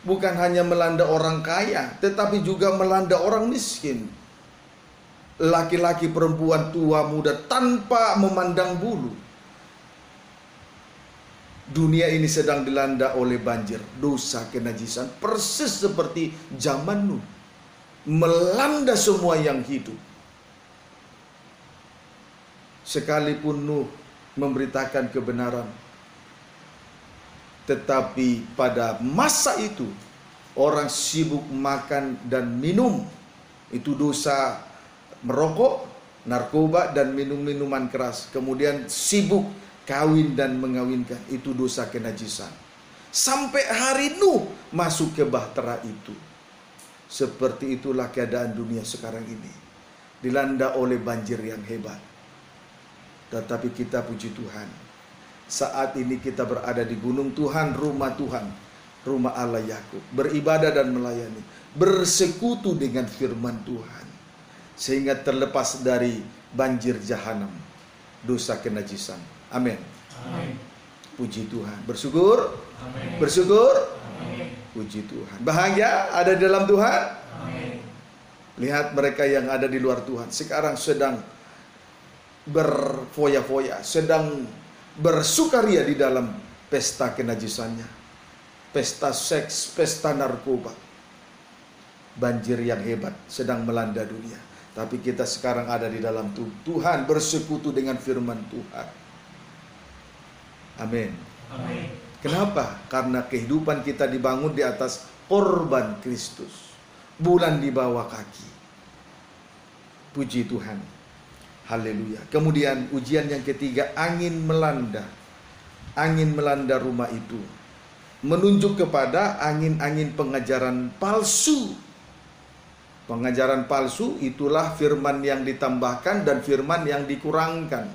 Bukan hanya melanda orang kaya, tetapi juga melanda orang miskin. Laki-laki, perempuan, tua, muda, tanpa memandang bulu. Dunia ini sedang dilanda oleh banjir, dosa kenajisan, persis seperti zaman Nuh. Melanda semua yang hidup. Sekalipun Nuh memberitakan kebenaran, tetapi pada masa itu orang sibuk makan dan minum. Itu dosa merokok, narkoba, dan minum-minuman keras. Kemudian sibuk kawin dan mengawinkan. Itu dosa kenajisan. Sampai hari Nuh masuk ke bahtera itu. Seperti itulah keadaan dunia sekarang ini. Dilanda oleh banjir yang hebat. Tetapi kita puji Tuhan, saat ini kita berada di gunung Tuhan, rumah Tuhan, rumah Allah Yakub, beribadah dan melayani, bersekutu dengan firman Tuhan, sehingga terlepas dari banjir jahanam, dosa kenajisan. Amin. Puji Tuhan. Bersyukur. Amin. Bersyukur. Amin. Puji Tuhan. Bahagia ada di dalam Tuhan. Amin. Lihat mereka yang ada di luar Tuhan sekarang sedang berfoya-foya, sedang bersukaria di dalam pesta kenajisannya, pesta seks, pesta narkoba. Banjir yang hebat sedang melanda dunia. Tapi kita sekarang ada di dalam Tuhan, bersekutu dengan firman Tuhan. Amin. Amin. Kenapa? Karena kehidupan kita dibangun di atas korban Kristus. bulan di bawah kaki. Puji Tuhan. Haleluya. Kemudian ujian yang ketiga, angin melanda. Angin melanda rumah itu, menunjuk kepada angin-angin pengajaran palsu. Pengajaran palsu itulah firman yang ditambahkan dan firman yang dikurangkan.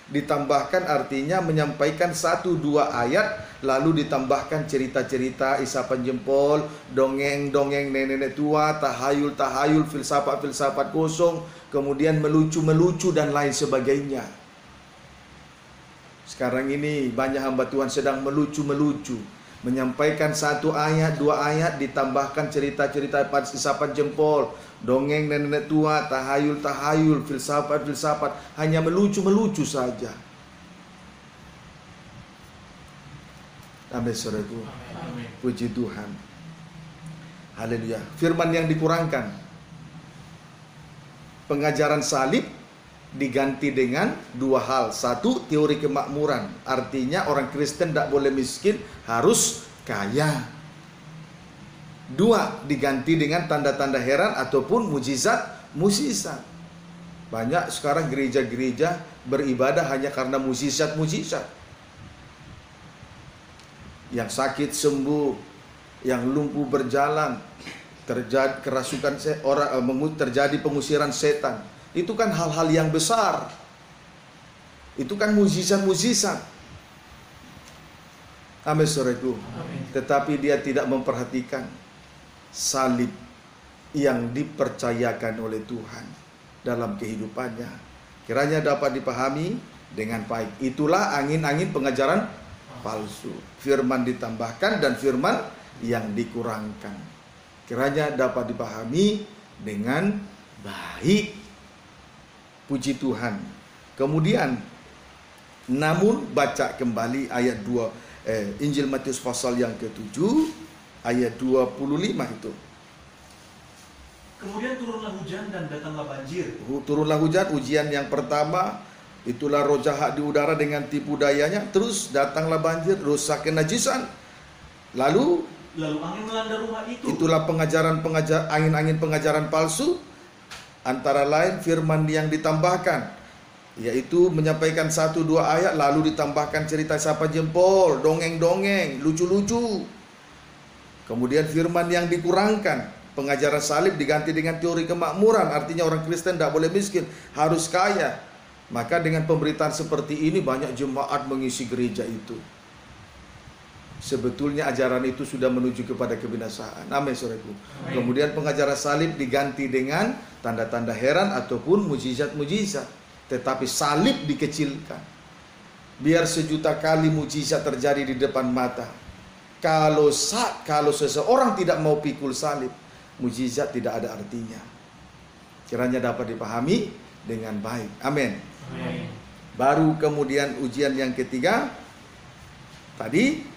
Ditambahkan artinya menyampaikan 1-2 ayat, lalu ditambahkan cerita-cerita, isapan jempol, dongeng-dongeng nenek-nenek tua, tahayul-tahayul, filsafat-filsafat kosong, kemudian melucu-melucu dan lain sebagainya. Sekarang ini banyak hamba Tuhan sedang melucu-melucu, menyampaikan 1 ayat, 2 ayat, ditambahkan cerita-cerita isapan jempol, dongeng nenek tua, tahayul-tahayul, filsafat-filsafat, hanya melucu-melucu saja. Amin, saudaraku. Puji Tuhan. Haleluya. Firman yang dikurangkan, pengajaran salib diganti dengan 2 hal. 1, teori kemakmuran. Artinya orang Kristen tidak boleh miskin, harus kaya. 2, diganti dengan tanda-tanda heran ataupun mukjizat. Banyak sekarang gereja-gereja beribadah hanya karena mukjizat-mukjizat. Yang sakit sembuh, yang lumpuh berjalan, terjadi kerasukan terjadi pengusiran setan. Itu kan hal-hal yang besar. Itu kan mukjizat-mukjizat. Amin, saudaraku. Tetapi dia tidak memperhatikan salib yang dipercayakan oleh Tuhan dalam kehidupannya. Kiranya dapat dipahami dengan baik. Itulah angin-angin pengajaran palsu. Firman ditambahkan dan firman yang dikurangkan. Kiranya dapat dipahami dengan baik. Puji Tuhan. Kemudian, namun baca kembali ayat 2 Injil Matius pasal yang ke-7 ayat 25 itu. Kemudian turunlah hujan dan datanglah banjir. Turunlah hujan, ujian yang pertama, itulah roh jahat di udara dengan tipu dayanya. Terus datanglah banjir, rusak kenajisan. Lalu angin melanda rumah itu. Itulah angin-angin pengajaran palsu. Antara lain firman yang ditambahkan, yaitu menyampaikan 1-2 ayat, lalu ditambahkan cerita siapa jempol, dongeng-dongeng, lucu-lucu. Kemudian firman yang dikurangkan, pengajaran salib diganti dengan teori kemakmuran. Artinya orang Kristen tidak boleh miskin, harus kaya. Maka dengan pemberitaan seperti ini banyak jemaat mengisi gereja itu. Sebetulnya ajaran itu sudah menuju kepada kebinasaan. Amin, saudaraku. Kemudian pengajaran salib diganti dengan tanda-tanda heran ataupun mukjizat-mukjizat. Tetapi salib dikecilkan. Biar 1.000.000 kali mukjizat terjadi di depan mata. Kalau seseorang tidak mau pikul salib, mukjizat tidak ada artinya. Kiranya dapat dipahami dengan baik. Amin. Baru kemudian ujian yang ketiga. Tadi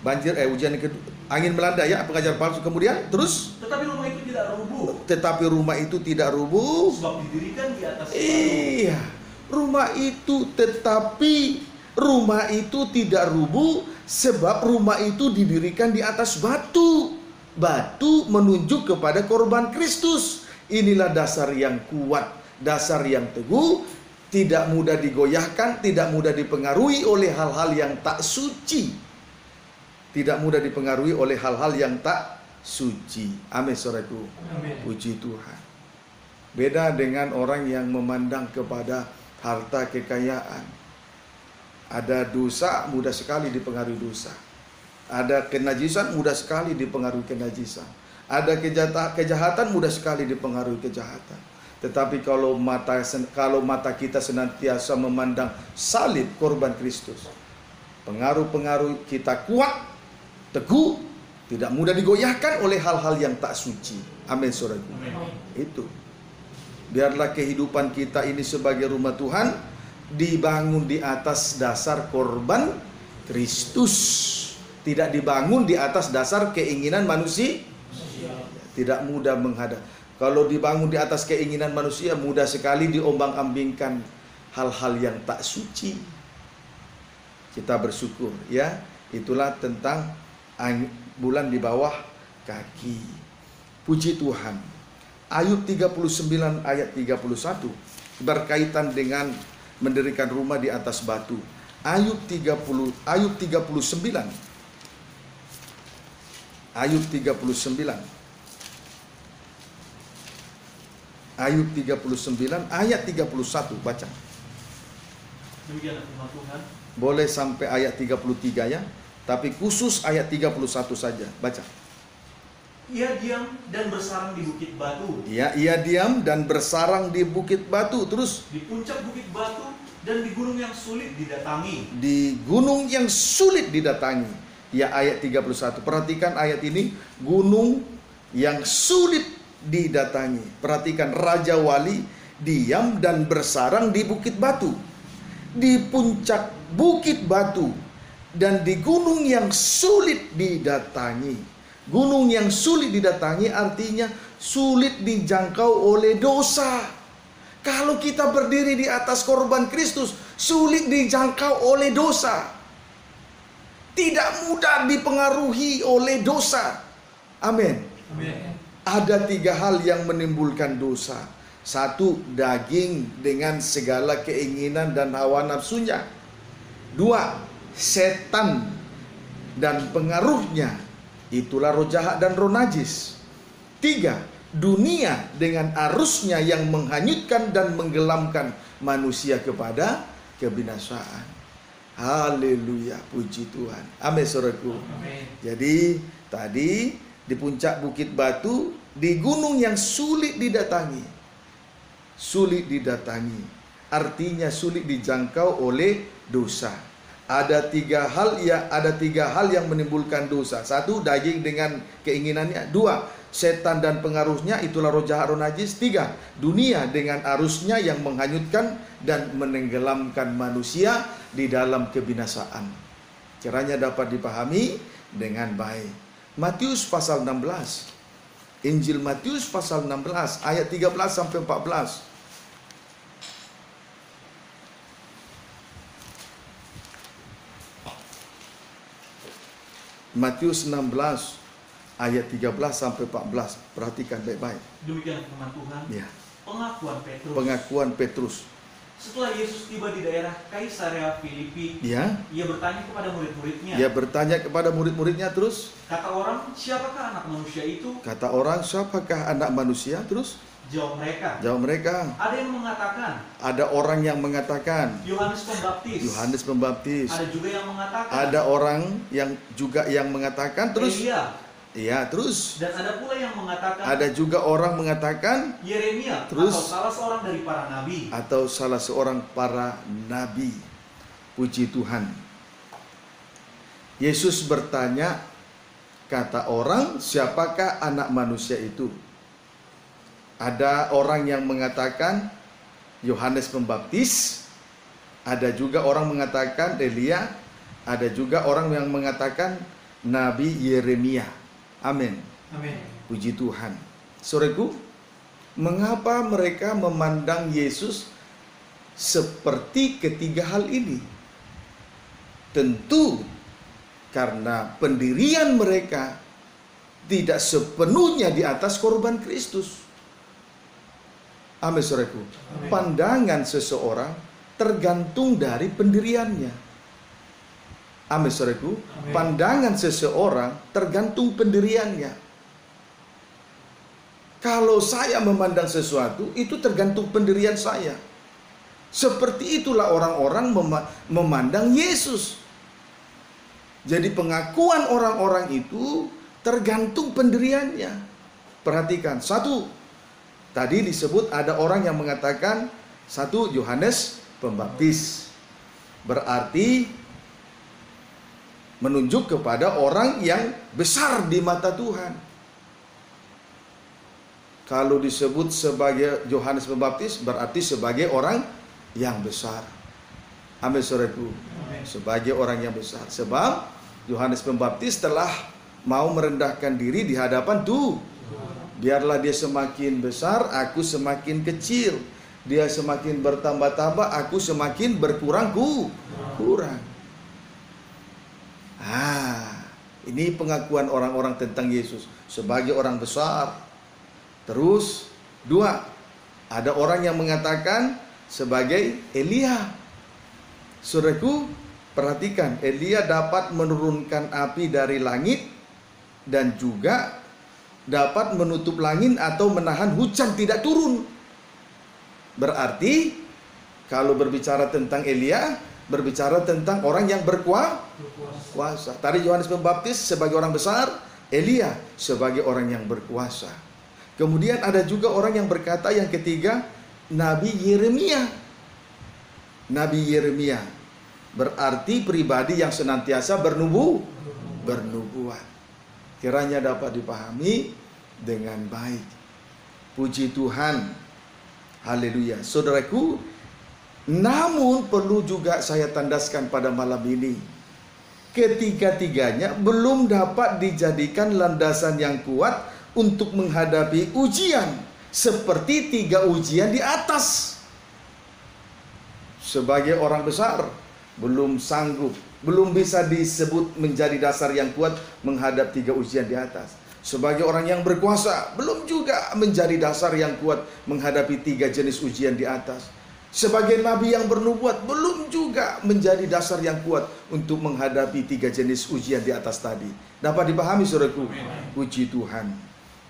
banjir, ujian yang kedua, angin melanda ya, pengajaran palsu. Kemudian terus, tetapi rumah itu tidak rubuh. Tetapi rumah itu tidak rubuh. Sebab didirikan di atas batu. Iya, rumah itu tidak rubuh sebab rumah itu didirikan di atas batu. Batu menunjuk kepada korban Kristus. Inilah dasar yang kuat, dasar yang teguh, tidak mudah digoyahkan, tidak mudah dipengaruhi oleh hal-hal yang tak suci. Tidak mudah dipengaruhi oleh hal-hal yang tak suci. Amin, saudaraku. Puji Tuhan. Beda dengan orang yang memandang kepada harta kekayaan. Ada dosa, mudah sekali dipengaruhi dosa. Ada kenajisan, mudah sekali dipengaruhi kenajisan. Ada kejahatan, mudah sekali dipengaruhi kejahatan. Tetapi kalau mata kita senantiasa memandang salib korban Kristus, pengaruh-pengaruh kita kuat, teguh, tidak mudah digoyahkan oleh hal-hal yang tak suci. Amin, saudaraku. Itu. Biarlah kehidupan kita ini sebagai rumah Tuhan dibangun di atas dasar korban Kristus. Tidak dibangun di atas dasar keinginan manusia. Tidak mudah menghadap. Kalau dibangun di atas keinginan manusia, mudah sekali diombang-ambingkan hal-hal yang tak suci. Kita bersyukur ya. Itulah tentang bulan di bawah kaki. Puji Tuhan. Ayub 39 ayat 31 berkaitan dengan mendirikan rumah di atas batu. Ayub 39. Ayub 39. Ayub 39 ayat 31 baca. Demikian firman Tuhan. Boleh sampai ayat 33 ya, tapi khusus ayat 31 saja. Baca. Ia diam dan bersarang di bukit batu. Ya, ia diam dan bersarang di bukit batu. Terus Di puncak bukit batu dan di gunung yang sulit didatangi. di gunung yang sulit didatangi. Ya, ayat 31. Perhatikan ayat ini, gunung yang sulit didatangi. Perhatikan, Raja Wali diam dan bersarang di bukit batu, di puncak bukit batu, dan di gunung yang sulit didatangi. Gunung yang sulit didatangi artinya sulit dijangkau oleh dosa. Kalau kita berdiri di atas korban Kristus, sulit dijangkau oleh dosa. Tidak mudah dipengaruhi oleh dosa. Amin. Amin. Ada 3 hal yang menimbulkan dosa. 1, daging dengan segala keinginan dan hawa nafsunya. 2, setan dan pengaruhnya. Itulah roh jahat dan roh najis. 3, dunia dengan arusnya yang menghanyutkan dan menggelamkan manusia kepada kebinasaan. Haleluya, puji Tuhan. Amin, saudaraku. Amin. Jadi tadi di puncak bukit batu, di gunung yang sulit didatangi. Sulit didatangi artinya sulit dijangkau oleh dosa. Ada 3 hal yang menimbulkan dosa. 1, daging dengan keinginannya. 2, setan dan pengaruhnya, itulah roh jahat, roh najis. 3, dunia dengan arusnya yang menghanyutkan dan menenggelamkan manusia di dalam kebinasaan. Kiranya dapat dipahami dengan baik. Matius pasal 16. Injil Matius pasal 16 ayat 13 sampai 14. Matius 16 ayat 13 sampai 14. Perhatikan baik-baik. Demikian firman Tuhan. Ya. Pengakuan Petrus. Pengakuan Petrus. Setelah Yesus tiba di daerah Kaisarea Filipi, Ya. ia bertanya kepada murid-muridnya. Dia bertanya kepada murid-muridnya terus. Kata orang, siapakah anak manusia itu? Kata orang, siapakah anak manusia? Terus Jawab mereka. ada Ada yang mengatakan ada orang yang mengatakan Yohanes Pembaptis. Yohanes Pembaptis. Ada juga yang mengatakan Ada orang yang juga yang mengatakan terus. Elia. Iya, terus Dan ada pula yang mengatakan ada juga orang mengatakan Yeremia Terus? atau salah seorang dari para nabi. atau salah seorang para nabi. Puji Tuhan. Yesus bertanya, kata orang, siapakah anak manusia itu? Ada orang yang mengatakan Yohanes Pembaptis, ada juga orang mengatakan Elia, ada juga orang yang mengatakan Nabi Yeremia. Amin. Amin. Puji Tuhan. Saudaraku, mengapa mereka memandang Yesus seperti ketiga hal ini? Tentu karena pendirian mereka tidak sepenuhnya di atas korban Kristus. Amin, saudaraku. Amin. Pandangan seseorang tergantung dari pendiriannya. Amin, saudaraku. Amin. Pandangan seseorang tergantung pendiriannya. Kalau saya memandang sesuatu, itu tergantung pendirian saya. Seperti itulah orang-orang memandang Yesus. Jadi pengakuan orang-orang itu tergantung pendiriannya. Perhatikan, 1, tadi disebut ada orang yang mengatakan 1, Yohanes Pembaptis. Berarti menunjuk kepada orang yang besar di mata Tuhan. Kalau disebut sebagai Yohanes Pembaptis berarti sebagai orang yang besar. Amin, saudaraku. Sebagai orang yang besar. Sebab Yohanes Pembaptis telah mau merendahkan diri di hadapan Tuhan. Biarlah dia semakin besar, aku semakin kecil. Dia semakin bertambah-tambah, aku semakin kurang. Ini pengakuan orang-orang tentang Yesus sebagai orang besar. Terus, 2, ada orang yang mengatakan sebagai Elia. Saudaraku, perhatikan, Elia dapat menurunkan api dari langit dan juga dapat menutup langit atau menahan hujan tidak turun. Berarti kalau berbicara tentang Elia, berbicara tentang orang yang berkuasa. Tadi Yohanes Pembaptis sebagai orang besar, Elia sebagai orang yang berkuasa. Kemudian ada juga orang yang berkata yang ketiga, Nabi Yeremia. Nabi Yeremia berarti pribadi yang senantiasa bernubuat. Kiranya dapat dipahami dengan baik. Puji Tuhan. Haleluya. Saudaraku, namun perlu juga saya tandaskan pada malam ini, ketiga-tiganya belum dapat dijadikan landasan yang kuat untuk menghadapi ujian seperti 3 ujian di atas. Sebagai orang besar belum sanggup, belum bisa disebut menjadi dasar yang kuat menghadap 3 ujian di atas. Sebagai orang yang berkuasa belum juga menjadi dasar yang kuat menghadapi 3 jenis ujian di atas. Sebagai nabi yang bernubuat belum juga menjadi dasar yang kuat untuk menghadapi 3 jenis ujian di atas tadi. Dapat dipahami saudaraku? Puji Tuhan.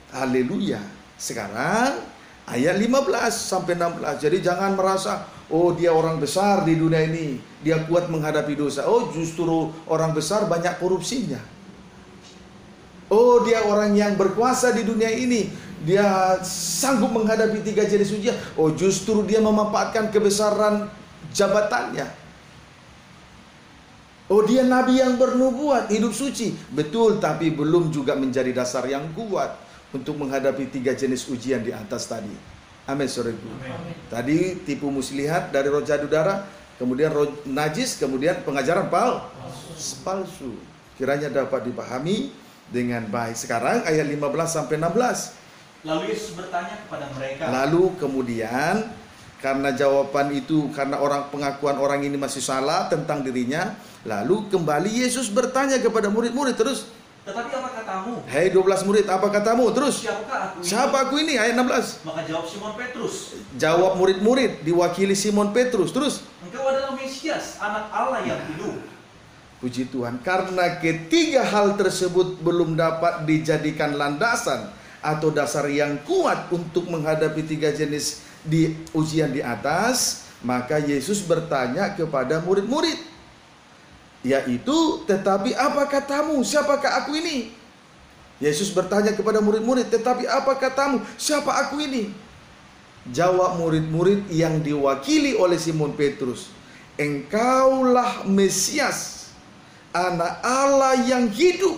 Haleluya. Sekarang ayat 15 sampai 16. Jadi jangan merasa, oh dia orang besar di dunia ini, dia kuat menghadapi dosa. Oh justru orang besar banyak korupsinya. Oh dia orang yang berkuasa di dunia ini, dia sanggup menghadapi 3 jenis ujian. Oh justru dia memanfaatkan kebesaran jabatannya. Oh dia nabi yang bernubuat, hidup suci. Betul, tapi belum juga menjadi dasar yang kuat untuk menghadapi 3 jenis ujian di atas tadi. Amin saudaraku. Tadi tipu muslihat dari roh jahat udara, kemudian roh najis, kemudian pengajaran palsu. Kiranya dapat dipahami dengan baik. Sekarang ayat 15 sampai 16. Lalu Yesus bertanya kepada mereka. Lalu kemudian karena jawaban itu, karena pengakuan orang ini masih salah tentang dirinya, lalu kembali Yesus bertanya kepada murid-murid terus. Tetapi apa katamu? Hei 12 murid, apa katamu? Terus. Siapakah aku ini? Siapa aku ini? Ayat 16. Maka jawab Simon Petrus. Jawab murid-murid diwakili Simon Petrus. Terus. Engkau adalah Mesias, anak Allah yang hidup. Puji Tuhan, karena ketiga hal tersebut belum dapat dijadikan landasan atau dasar yang kuat untuk menghadapi 3 jenis di ujian di atas, maka Yesus bertanya kepada murid-murid, yaitu, tetapi apa katamu? Siapakah aku ini? Yesus bertanya kepada murid-murid, tetapi apa katamu? Siapa aku ini? Jawab murid-murid yang diwakili oleh Simon Petrus, engkaulah Mesias, anak Allah yang hidup.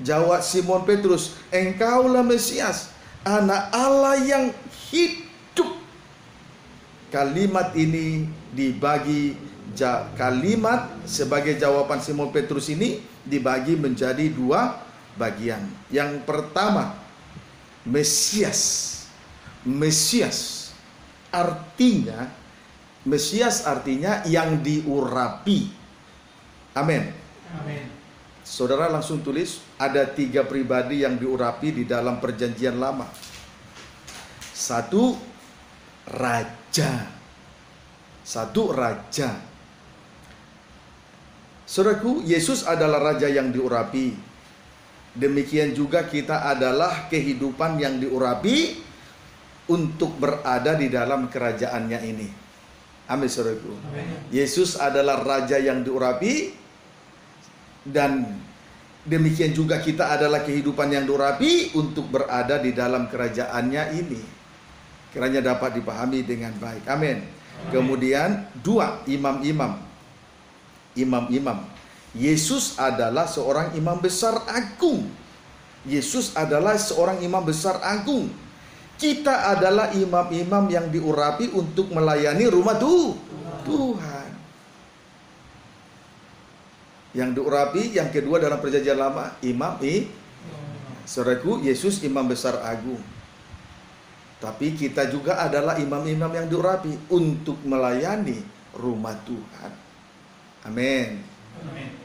Jawab Simon Petrus, engkaulah Mesias, anak Allah yang hidup. Kalimat ini dibagi, kalimat sebagai jawaban Simon Petrus ini dibagi menjadi 2 bagian. Yang pertama, Mesias. Mesias artinya yang diurapi. Amin. Amin. Saudara langsung tulis, ada 3 pribadi yang diurapi di dalam perjanjian lama. 1, raja. 1, raja. Saudaraku, Yesus adalah raja yang diurapi. Demikian juga kita adalah kehidupan yang diurapi untuk berada di dalam kerajaannya ini. Amin saudaraku. Yesus adalah raja yang diurapi, dan demikian juga kita adalah kehidupan yang diurapi untuk berada di dalam kerajaannya ini. Kiranya dapat dipahami dengan baik. Amin. Kemudian 2, imam-imam. Imam-imam. Yesus adalah seorang imam besar agung. Yesus adalah seorang imam besar agung. Kita adalah imam-imam yang diurapi untuk melayani rumah Tuhan. Yang diurapi, yang kedua dalam perjanjian lama, imam. Saudaraku, Yesus imam besar agung. Tapi kita juga adalah imam-imam yang diurapi untuk melayani rumah Tuhan. Amin.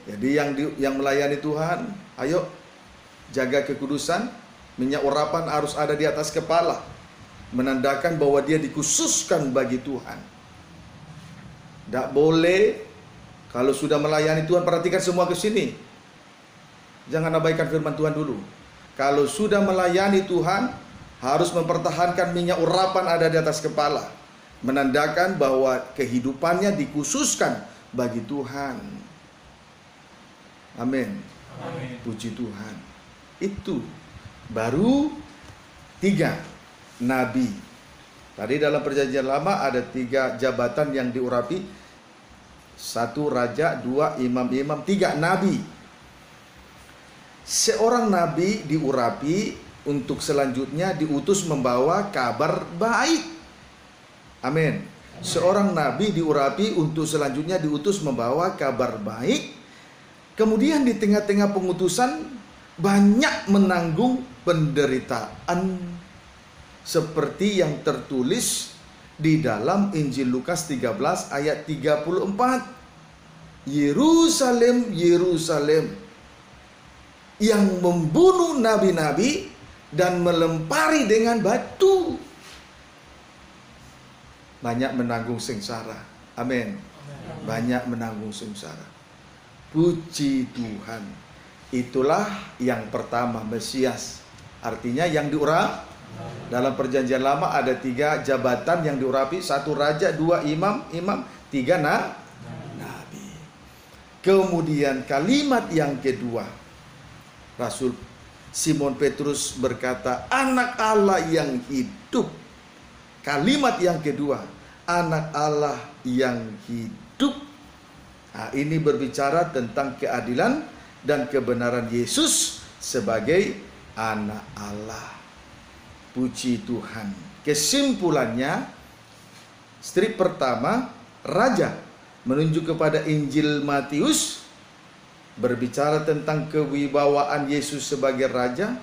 Jadi yang melayani Tuhan, ayo jaga kekudusan, Minyak urapan harus ada di atas kepala, menandakan bahwa dia dikhususkan bagi Tuhan. Tidak boleh, kalau sudah melayani Tuhan, perhatikan semua ke sini. Jangan abaikan firman Tuhan dulu. Kalau sudah melayani Tuhan, harus mempertahankan minyak urapan ada di atas kepala, menandakan bahwa kehidupannya dikhususkan bagi Tuhan. Amin. Puji Tuhan. Itu baru 3 nabi. Tadi dalam perjanjian lama ada 3 jabatan yang diurapi. 1 raja, 2 imam-imam, 3 nabi. Seorang nabi diurapi untuk selanjutnya diutus membawa kabar baik. Amin. Seorang nabi diurapi untuk selanjutnya diutus membawa kabar baik. Kemudian di tengah-tengah pengutusan banyak menanggung penderitaan, seperti yang tertulis di dalam Injil Lukas 13 ayat 34. Yerusalem, Yerusalem, yang membunuh nabi-nabi dan melempari dengan batu, banyak menanggung sengsara. Amin. Banyak menanggung sengsara. Puji Tuhan. Itulah yang pertama, Mesias. Artinya yang diurapi. Dalam perjanjian lama ada 3 jabatan yang diurapi. 1 raja, 2 imam, 3 nabi. Kemudian kalimat yang kedua, Rasul Simon Petrus berkata, anak Allah yang hidup. Kalimat yang kedua, anak Allah yang hidup. Nah, ini berbicara tentang keadilan dan kebenaran Yesus sebagai anak Allah. Puji Tuhan. Kesimpulannya, strip pertama, raja, menunjuk kepada Injil Matius, berbicara tentang kewibawaan Yesus sebagai raja.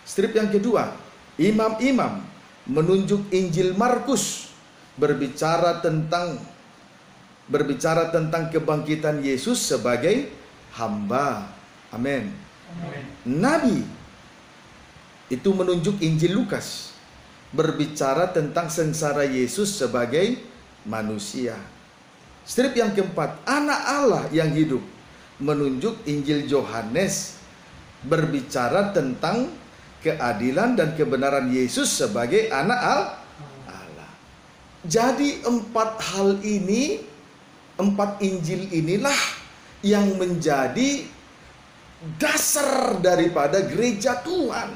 Strip yang kedua, imam-imam, menunjuk Injil Markus, berbicara tentang kebangkitan Yesus sebagai hamba. Amin. Nabi itu menunjuk Injil Lukas, berbicara tentang sengsara Yesus sebagai manusia. Strip yang keempat, anak Allah yang hidup, menunjuk Injil Yohanes, berbicara tentang keadilan dan kebenaran Yesus sebagai anak Allah. Jadi 4 hal ini, 4 Injil inilah yang menjadi dasar daripada gereja Tuhan,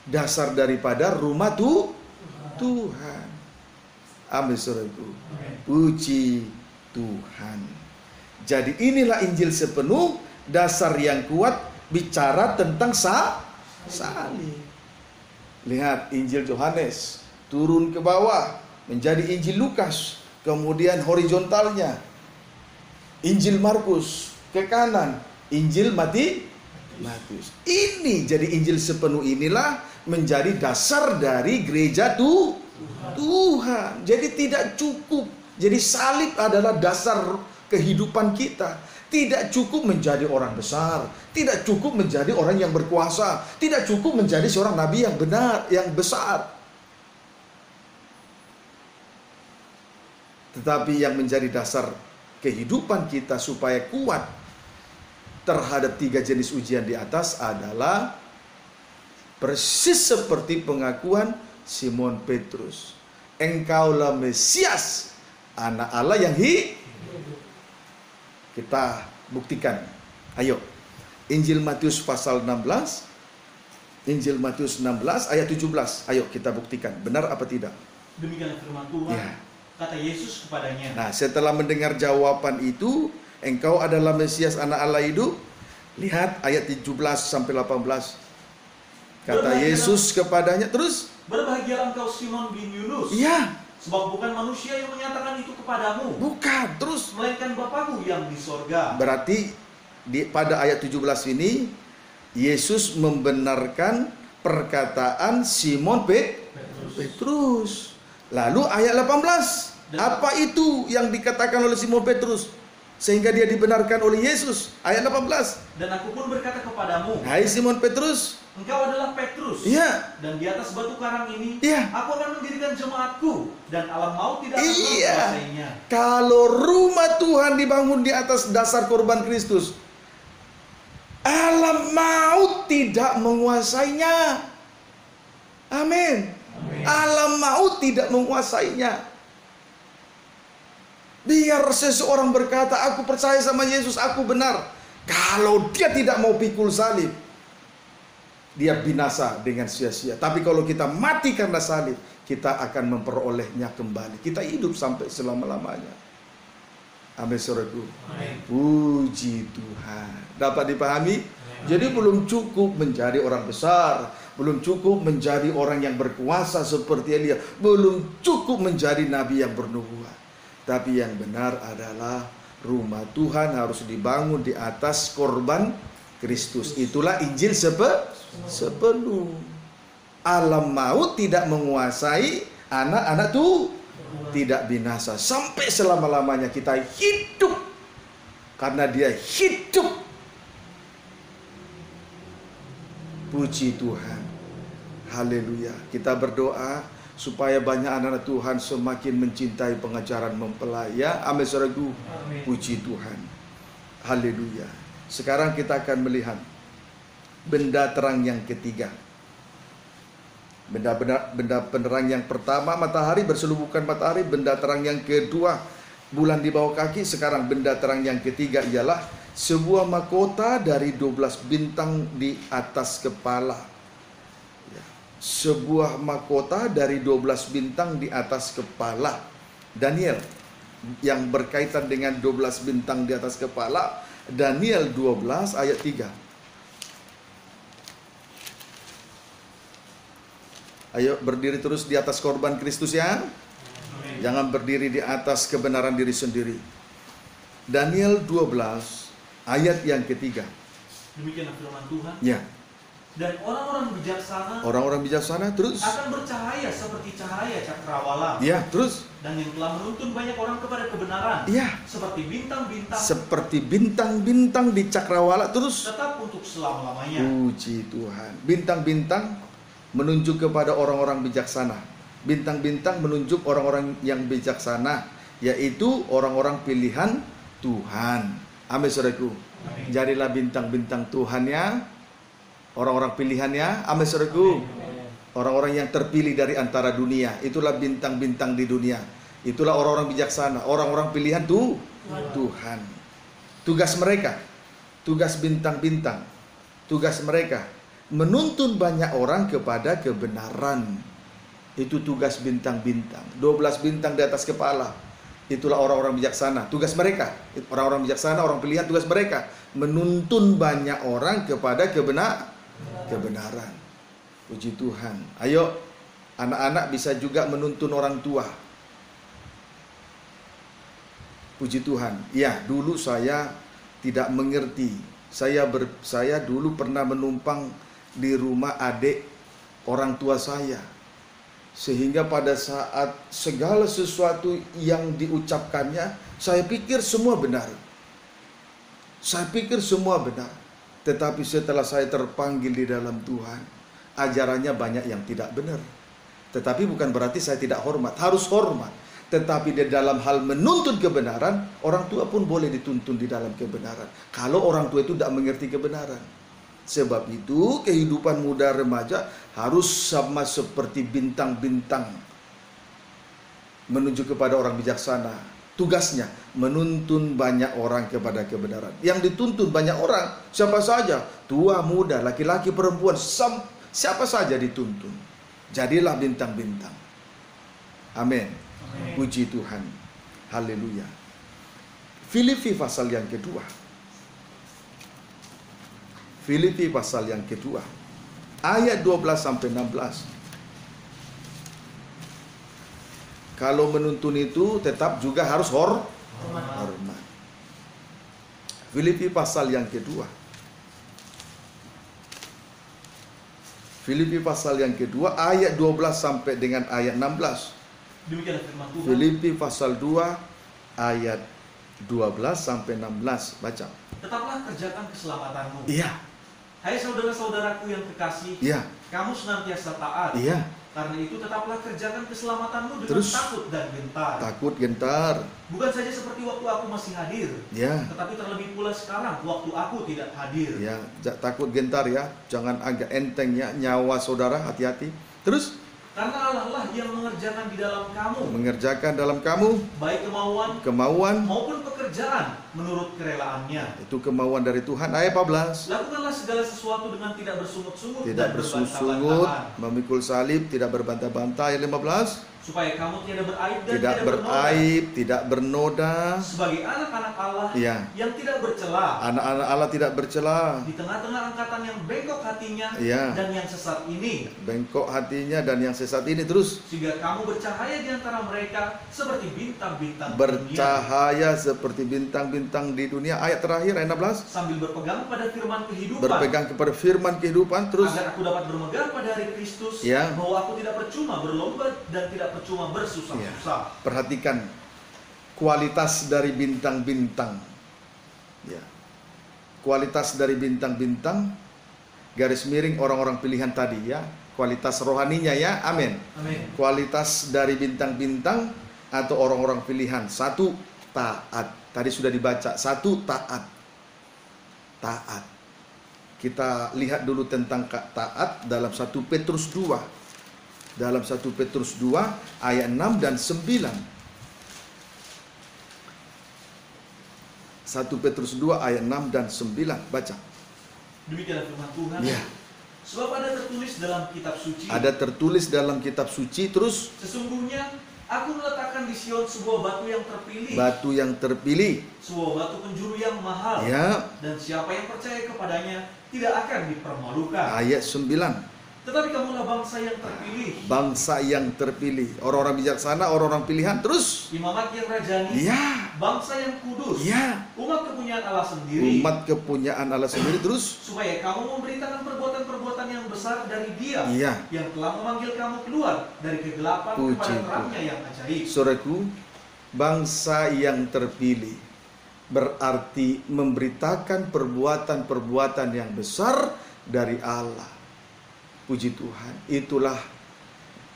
dasar daripada rumah Tuhan. Amin, saudaraku. Puji Tuhan. Jadi inilah Injil sepenuh, dasar yang kuat, bicara tentang salib. Lihat Injil Yohanes turun ke bawah menjadi Injil Lukas, kemudian horizontalnya Injil Markus ke kanan, Injil Matius. Ini jadi Injil sepenuh inilah menjadi dasar dari gereja Tuhan. Jadi tidak cukup. Jadi salib adalah dasar kehidupan kita. Tidak cukup menjadi orang besar, tidak cukup menjadi orang yang berkuasa, tidak cukup menjadi seorang nabi yang benar, yang besar. Tetapi yang menjadi dasar kehidupan kita supaya kuat terhadap 3 jenis ujian di atas adalah persis seperti pengakuan Simon Petrus. Engkaulah Mesias, anak Allah yang hidup. Kita buktikan. Ayo. Injil Matius pasal 16. Injil Matius 16 ayat 17. Ayo kita buktikan. Benar apa tidak? Demikian firman Tuhan. Ya. Kata Yesus kepadanya. Nah, setelah mendengar jawaban itu, engkau adalah Mesias anak Allah hidup. Lihat ayat 17 sampai 18. Kata Yesus kepadanya, terus, berbahagialah engkau Simon bin Yunus. iya, Sebab bukan manusia yang menyatakan itu kepadamu, bukan, terus. melainkan Bapa-Mu yang di sorga. Berarti pada ayat 17 ini Yesus membenarkan perkataan Simon Petrus. Lalu ayat 18, apa itu yang dikatakan oleh Simon Petrus? sehingga dia dibenarkan oleh Yesus. Ayat 18. Dan aku pun berkata kepadamu, Hai Simon Petrus, engkau adalah Petrus, iya, dan di atas batu karang ini iya, aku akan mendirikan jemaatku, dan alam maut tidak akan iya. menguasainya. Kalau rumah Tuhan dibangun di atas dasar korban Kristus, alam maut tidak menguasainya. Amin. Alam maut tidak menguasainya. Biar seseorang berkata, aku percaya sama Yesus, aku benar. Kalau dia tidak mau pikul salib, dia binasa dengan sia-sia. Tapi kalau kita mati karena salib, kita akan memperolehnya kembali. Kita hidup sampai selama-lamanya. Amin, saudaraku. Puji Tuhan. Dapat dipahami? Jadi belum cukup menjadi orang besar, belum cukup menjadi orang yang berkuasa seperti Elia, belum cukup menjadi nabi yang bernubuat. Tapi yang benar adalah rumah Tuhan harus dibangun di atas korban Kristus. Itulah Injil sepenuh. Alam maut tidak menguasai, anak-anak tuh tidak binasa. Sampai selama-lamanya kita hidup. Karena dia hidup. Puji Tuhan. Haleluya. Kita berdoa supaya banyak anak-anak Tuhan semakin mencintai pengajaran mempelai. Ya, amin, saudaraku. Puji Tuhan. Haleluya. Sekarang kita akan melihat benda terang yang ketiga. Benda penerang yang pertama matahari, berselubukan matahari. Benda terang yang kedua bulan di bawah kaki. Sekarang benda terang yang ketiga ialah sebuah mahkota dari 12 bintang di atas kepala. Ya. Sebuah mahkota dari 12 bintang di atas kepala. Daniel yang berkaitan dengan 12 bintang di atas kepala. Daniel 12 ayat 3. Ayo berdiri terus di atas korban Kristus ya. Jangan berdiri di atas kebenaran diri sendiri. Daniel 12 ayat yang ketiga. Demikianlah firman Tuhan. Ya. Dan orang-orang bijaksana terus akan bercahaya seperti cahaya cakrawala. Ya, terus. Dan yang telah menuntun banyak orang kepada kebenaran. Ya. Seperti bintang-bintang. Seperti bintang-bintang di cakrawala terus. Tetap untuk selama-lamanya. Puji Tuhan. Bintang-bintang menunjuk kepada orang-orang bijaksana. Bintang-bintang menunjuk orang-orang yang bijaksana, yaitu orang-orang pilihan Tuhan. Amin, saudaraku. Jadilah bintang-bintang Tuhan ya. Orang-orang pilihannya. Amin, saudaraku. Orang-orang yang terpilih dari antara dunia. Itulah bintang-bintang di dunia. Itulah orang-orang bijaksana. Orang-orang pilihan Tuhan. Tugas mereka, tugas bintang-bintang, tugas mereka menuntun banyak orang kepada kebenaran. Itu tugas bintang-bintang. 12 bintang di atas kepala. Itulah orang-orang bijaksana. Tugas mereka, orang-orang bijaksana, orang pilihan, tugas mereka menuntun banyak orang kepada kebenaran. Puji Tuhan. Ayo, anak-anak bisa juga menuntun orang tua. Puji Tuhan. Ya, dulu saya tidak mengerti. Saya dulu pernah menumpang di rumah adik orang tua saya. Sehingga pada saat segala sesuatu yang diucapkannya, saya pikir semua benar. Tetapi setelah saya terpanggil di dalam Tuhan, ajarannya banyak yang tidak benar. Tetapi bukan berarti saya tidak hormat. Harus hormat. Tetapi di dalam hal menuntun kebenaran, orang tua pun boleh dituntun di dalam kebenaran. Kalau orang tua itu tidak mengerti kebenaran. Sebab itu kehidupan muda remaja harus sama seperti bintang-bintang menuju kepada orang bijaksana. Tugasnya menuntun banyak orang kepada kebenaran. Yang dituntun banyak orang, siapa saja, tua, muda, laki-laki, perempuan, siapa saja dituntun. Jadilah bintang-bintang. Amin. Puji Tuhan. Haleluya. Filipi pasal yang kedua. Filipi pasal yang kedua, ayat 12 sampai 16. Kalau menuntun itu tetap juga harus hormat. Filipi pasal yang kedua. Filipi pasal yang kedua ayat 12 sampai dengan ayat 16. Demikianlah firman Tuhan. Filipi pasal 2 ayat 12 sampai 16. Baca. Tetaplah kerjakan keselamatanmu. Iya. Hai saudara-saudaraku yang kekasih, Iya. kamu senantiasa taat. Iya. Karena itu tetaplah kerjakan keselamatanmu dengan Terus? takut dan gentar. Takut gentar. Bukan saja seperti waktu aku masih hadir, Ya. tetapi terlebih pula sekarang waktu aku tidak hadir. Ya, takut gentar ya. Jangan agak enteng ya nyawa saudara, hati-hati. Terus Karena Allah lah yang mengerjakan di dalam kamu, mengerjakan dalam kamu baik kemauan kemauan, maupun pekerjaan menurut kerelaannya. itu kemauan dari Tuhan. Ayat 14. Lakukanlah segala sesuatu dengan tidak bersungut-sungut Tidak dan bersungut, berbantah-bantahan, memikul salib, tidak berbantah-bantah. Ayat 15. supaya kamu tidak beraib dan Tidak bernoda, beraib, tidak bernoda. sebagai anak-anak Allah Ya. yang tidak bercela Anak-anak Allah tidak bercela. di tengah-tengah angkatan yang bengkok hatinya Ya. dan yang sesat ini, Bengkok hatinya dan yang sesat ini. Terus sehingga kamu bercahaya di antara mereka seperti bintang-bintang dunia, bercahaya seperti bintang-bintang di dunia. Ayat terakhir, ayat 16. sambil berpegang pada firman kehidupan, Berpegang kepada firman kehidupan. Terus agar aku dapat bermegah pada hari Kristus, Ya. bahwa aku tidak percuma berlomba dan tidak percuma bersusah-susah. perhatikan kualitas dari bintang-bintang. Ya. Kualitas dari bintang-bintang, garis miring orang-orang pilihan tadi ya. Kualitas rohaninya ya. Amin. Amin. Kualitas dari bintang-bintang atau orang-orang pilihan. Satu, taat. Tadi sudah dibaca. Satu, taat. Taat. Kita lihat dulu tentang taat dalam 1 Petrus 2. Dalam 1 Petrus 2 ayat 6 dan 9. 1 Petrus 2 ayat 6 dan 9. Baca. Demikianlah firman Tuhan. Ya. Sebab ada tertulis dalam kitab suci. Ada tertulis dalam kitab suci. Terus Sesungguhnya aku meletakkan di Sion sebuah batu yang terpilih, batu yang terpilih. sebuah batu penjuru yang mahal. Ya. Dan siapa yang percaya kepadanya tidak akan dipermalukan. Ayat 9. Tetapi kamulah bangsa yang terpilih, Bangsa yang terpilih. Orang-orang bijaksana, orang-orang pilihan. Terus imamat yang rajani, ya. bangsa yang kudus, Ya. umat kepunyaan Allah sendiri, Umat kepunyaan Allah sendiri. Terus supaya kamu memberitakan perbuatan-perbuatan yang besar dari Dia Iya. yang telah memanggil kamu keluar dari kegelapan Puji kepada Tuhan. terangnya yang ajaib. saudaraku, bangsa yang terpilih berarti memberitakan perbuatan-perbuatan yang besar dari Allah. Puji Tuhan. Itulah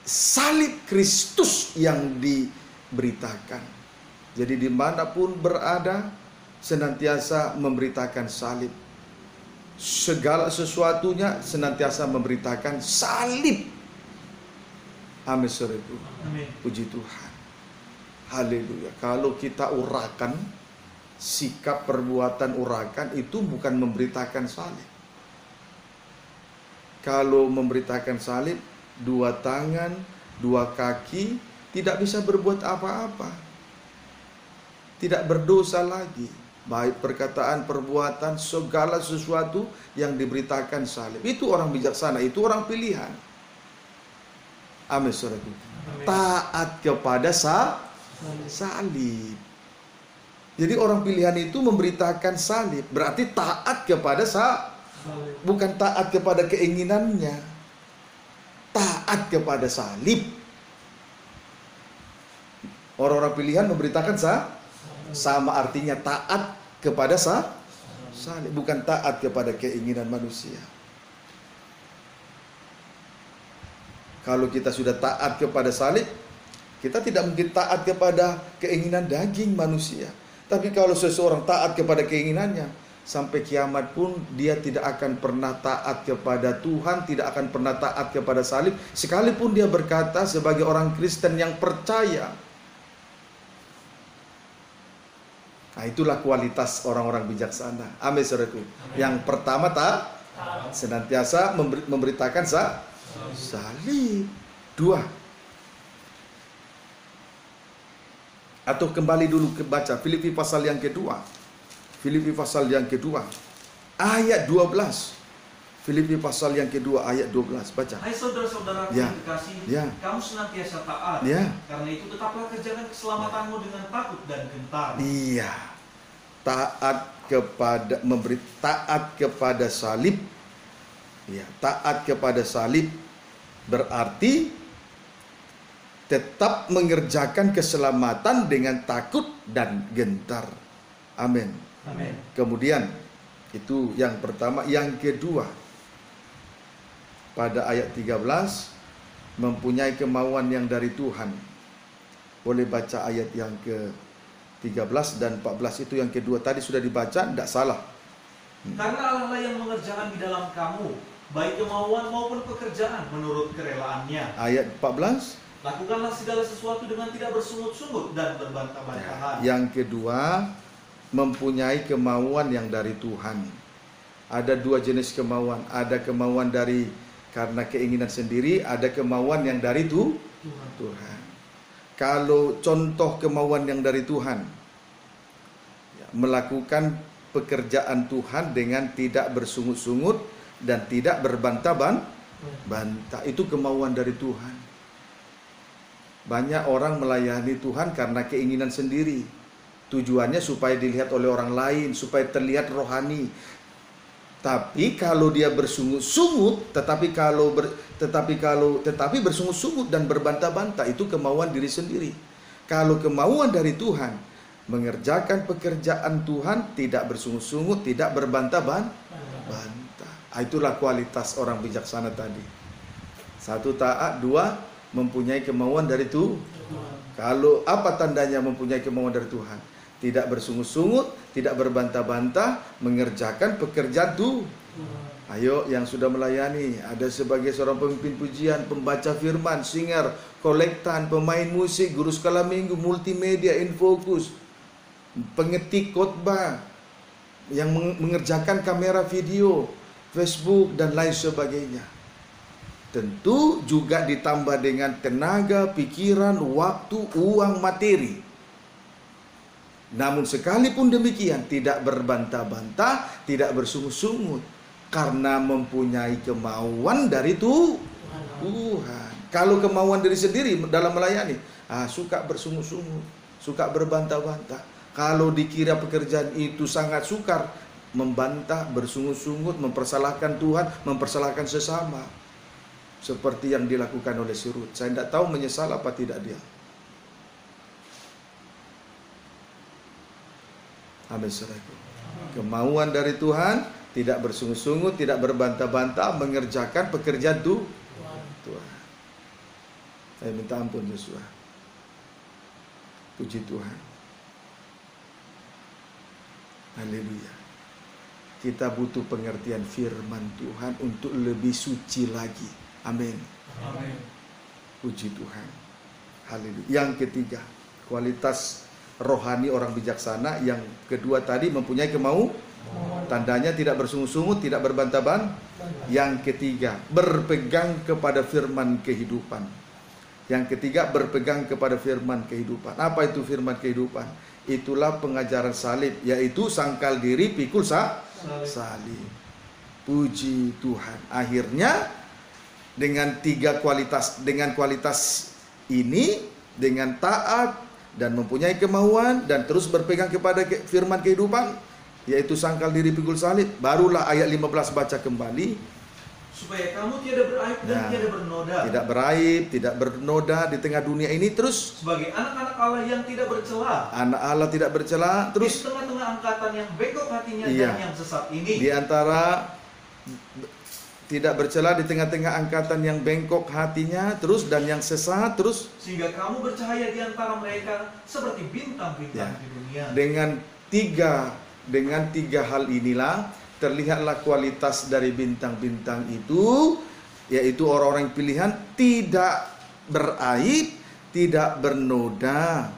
salib Kristus yang diberitakan. Jadi dimanapun berada, senantiasa memberitakan salib. Segala sesuatunya senantiasa memberitakan salib. Amin, saudaraku. Amin. Puji Tuhan. Haleluya. Kalau kita urakan, sikap perbuatan urakan itu bukan memberitakan salib. Kalau memberitakan salib, 2 tangan, 2 kaki, tidak bisa berbuat apa-apa. Tidak berdosa lagi. Baik perkataan, perbuatan, segala sesuatu yang diberitakan salib. Itu orang bijaksana, itu orang pilihan. Amin, saudaraku. Amin. Taat kepada salib. Jadi orang pilihan itu memberitakan salib, berarti taat kepada salib. Bukan taat kepada keinginannya, taat kepada salib. Orang-orang pilihan memberitakan sama artinya taat kepada salib, bukan taat kepada keinginan manusia. Kalau kita sudah taat kepada salib, kita tidak mungkin taat kepada keinginan daging manusia. Tapi kalau seseorang taat kepada keinginannya, sampai kiamat pun dia tidak akan pernah taat kepada Tuhan, tidak akan pernah taat kepada salib, sekalipun dia berkata sebagai orang Kristen yang percaya. Nah, itulah kualitas orang-orang bijaksana. Amin, saudaraku. Yang pertama, senantiasa memberitakan salib. 2. Atau kembali dulu ke baca Filipi pasal yang kedua. Filipi pasal yang kedua ayat 12. Filipi pasal yang kedua ayat 12. Baca. Hai saudara-saudara Ya. yang terkasih, Ya. kamu senantiasa taat. Ya. Karena itu tetaplah kerjakan keselamatanmu dengan takut dan gentar. Iya. Taat kepada salib. Ya, taat kepada salib berarti tetap mengerjakan keselamatan dengan takut dan gentar. Amin. Amin. Kemudian itu yang pertama. Yang kedua, pada ayat 13, mempunyai kemauan yang dari Tuhan. Boleh baca ayat yang ke-13 dan 14 itu yang kedua. Tadi sudah dibaca, tidak salah. Karena Allah lah yang mengerjakan di dalam kamu, baik kemauan maupun pekerjaan menurut kerelaannya. Ayat 14. Lakukanlah segala sesuatu dengan tidak bersungut-sungut dan berbantah-bantahan. Yang kedua, mempunyai kemauan yang dari Tuhan. Ada dua jenis kemauan. Ada kemauan dari karena keinginan sendiri, ada kemauan yang dari Tuhan. Kalau contoh kemauan yang dari Tuhan, melakukan pekerjaan Tuhan dengan tidak bersungut-sungut dan tidak berbantah-bantah, itu kemauan dari Tuhan. Banyak orang melayani Tuhan karena keinginan sendiri. Tujuannya supaya dilihat oleh orang lain, supaya terlihat rohani. Tapi kalau dia bersungut-sungut, tetapi bersungut-sungut dan berbantah-bantah, itu kemauan diri sendiri. Kalau kemauan dari Tuhan, mengerjakan pekerjaan Tuhan, tidak bersungut-sungut, tidak berbantah-bantah. Itulah kualitas orang bijaksana tadi. Satu, taat. Dua, mempunyai kemauan dari Tuhan. Kalau apa tandanya mempunyai kemauan dari Tuhan? Tidak bersungut-sungut, tidak berbantah-bantah, mengerjakan pekerjaan Tuhan. Ayo yang sudah melayani, ada sebagai seorang pemimpin pujian, pembaca firman, singer, kolektan, pemain musik, guru skala minggu, multimedia, infokus, pengetik khotbah, yang mengerjakan kamera video, Facebook dan lain sebagainya. Tentu juga ditambah dengan tenaga, pikiran, waktu, uang, materi. Namun sekalipun demikian, tidak berbantah-bantah, tidak bersungut-sungut, karena mempunyai kemauan dari Tuhan. Kalau kemauan diri sendiri dalam melayani, suka bersungut-sungut, suka berbantah-bantah. Kalau dikira pekerjaan itu sangat sukar, membantah, bersungut-sungut, mempersalahkan Tuhan, mempersalahkan sesama. Seperti yang dilakukan oleh si Rut. Saya tidak tahu menyesal apa tidak dia. Amin, saudaraku. Kemauan dari Tuhan, tidak bersungut-sungut, tidak berbantah-bantah, mengerjakan pekerjaan Tuhan. Saya minta ampun Yosua. Puji Tuhan. Haleluya. Kita butuh pengertian firman Tuhan untuk lebih suci lagi. Amin. Amin. Puji Tuhan. Haleluya. Yang ketiga, kualitas rohani orang bijaksana. Yang kedua tadi mempunyai kemauan. Tandanya tidak bersungut-sungut, tidak berbantah-bantah. Yang ketiga, berpegang kepada firman kehidupan. Yang ketiga, berpegang kepada firman kehidupan. Apa itu firman kehidupan? Itulah pengajaran salib, yaitu sangkal diri, pikul salib. Puji Tuhan. Akhirnya dengan kualitas ini, dengan taat dan mempunyai kemauan dan terus berpegang kepada firman kehidupan, yaitu sangkal diri, pikul salib, barulah ayat 15 baca kembali, supaya kamu tiada beraib dan tiada bernoda. Tidak beraib, tidak bernoda di tengah dunia ini, terus sebagai anak-anak Allah yang tidak bercela. Anak Allah tidak bercela, terus di tengah-tengah angkatan yang bengkok hatinya iya, dan yang sesat ini. Di antara tidak bercela di tengah-tengah angkatan yang bengkok hatinya, terus dan yang sesat, terus sehingga kamu bercahaya di antara mereka seperti bintang-bintang di dunia. Dengan tiga hal inilah terlihatlah kualitas dari bintang-bintang itu, yaitu orang-orang pilihan, tidak beraib, tidak bernoda.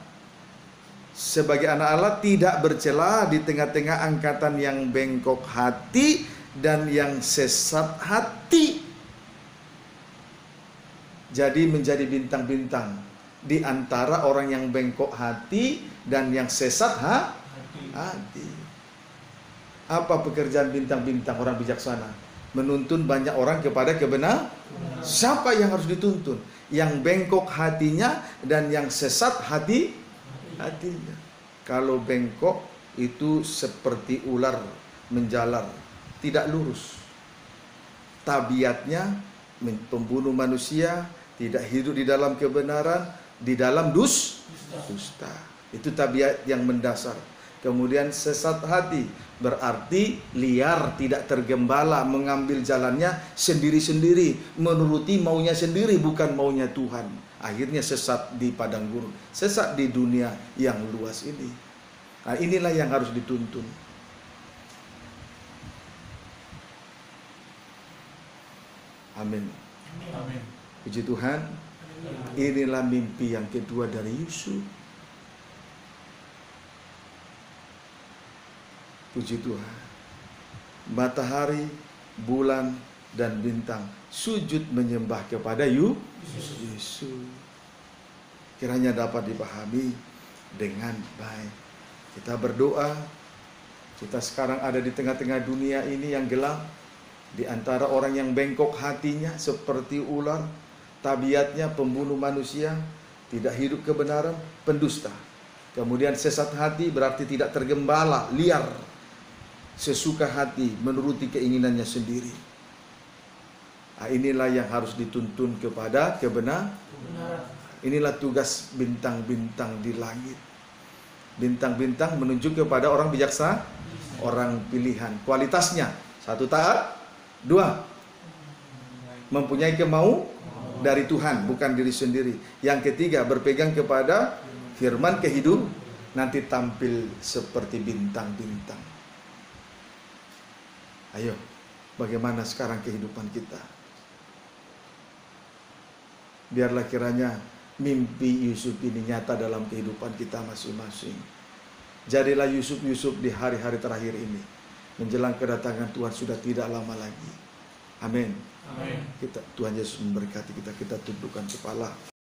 Sebagai anak Allah tidak bercela di tengah-tengah angkatan yang bengkok hati dan yang sesat hati. Jadi menjadi bintang-bintang di antara orang yang bengkok hati dan yang sesat hati. Apa pekerjaan bintang-bintang orang bijaksana? Menuntun banyak orang kepada kebenaran. Siapa yang harus dituntun? Yang bengkok hatinya dan yang sesat hatinya. Kalau bengkok itu seperti ular menjalar, tidak lurus. Tabiatnya pembunuh manusia, tidak hidup di dalam kebenaran, di dalam dusta. Itu tabiat yang mendasar. Kemudian sesat hati, berarti liar, tidak tergembala, mengambil jalannya sendiri-sendiri, menuruti maunya sendiri, bukan maunya Tuhan. Akhirnya sesat di padang gurun, sesat di dunia yang luas ini. Nah, inilah yang harus dituntun. Amin. Amin. Puji Tuhan. Inilah mimpi yang kedua dari Yusuf. Puji Tuhan. Matahari, bulan, dan bintang sujud menyembah kepada Yusuf. Kiranya dapat dipahami dengan baik. Kita berdoa. Kita sekarang ada di tengah-tengah dunia ini yang gelap. Di antara orang yang bengkok hatinya seperti ular, tabiatnya pembunuh manusia, tidak hidup kebenaran, pendusta. Kemudian sesat hati berarti tidak tergembala, liar, sesuka hati, menuruti keinginannya sendiri. Nah, inilah yang harus dituntun kepada kebenaran. Inilah tugas bintang-bintang di langit. Bintang-bintang menunjuk kepada orang bijaksana, orang pilihan. Kualitasnya, 1 taat, 2 mempunyai kemauan dari Tuhan, bukan diri sendiri. Yang ketiga, berpegang kepada firman kehidupan, nanti tampil seperti bintang-bintang. Ayo, bagaimana sekarang kehidupan kita? Biarlah kiranya mimpi Yusuf ini nyata dalam kehidupan kita masing-masing. Jadilah Yusuf-Yusuf di hari-hari terakhir ini. Menjelang kedatangan Tuhan sudah tidak lama lagi. Amin. Amin. Tuhan Yesus memberkati kita. Kita tundukkan kepala.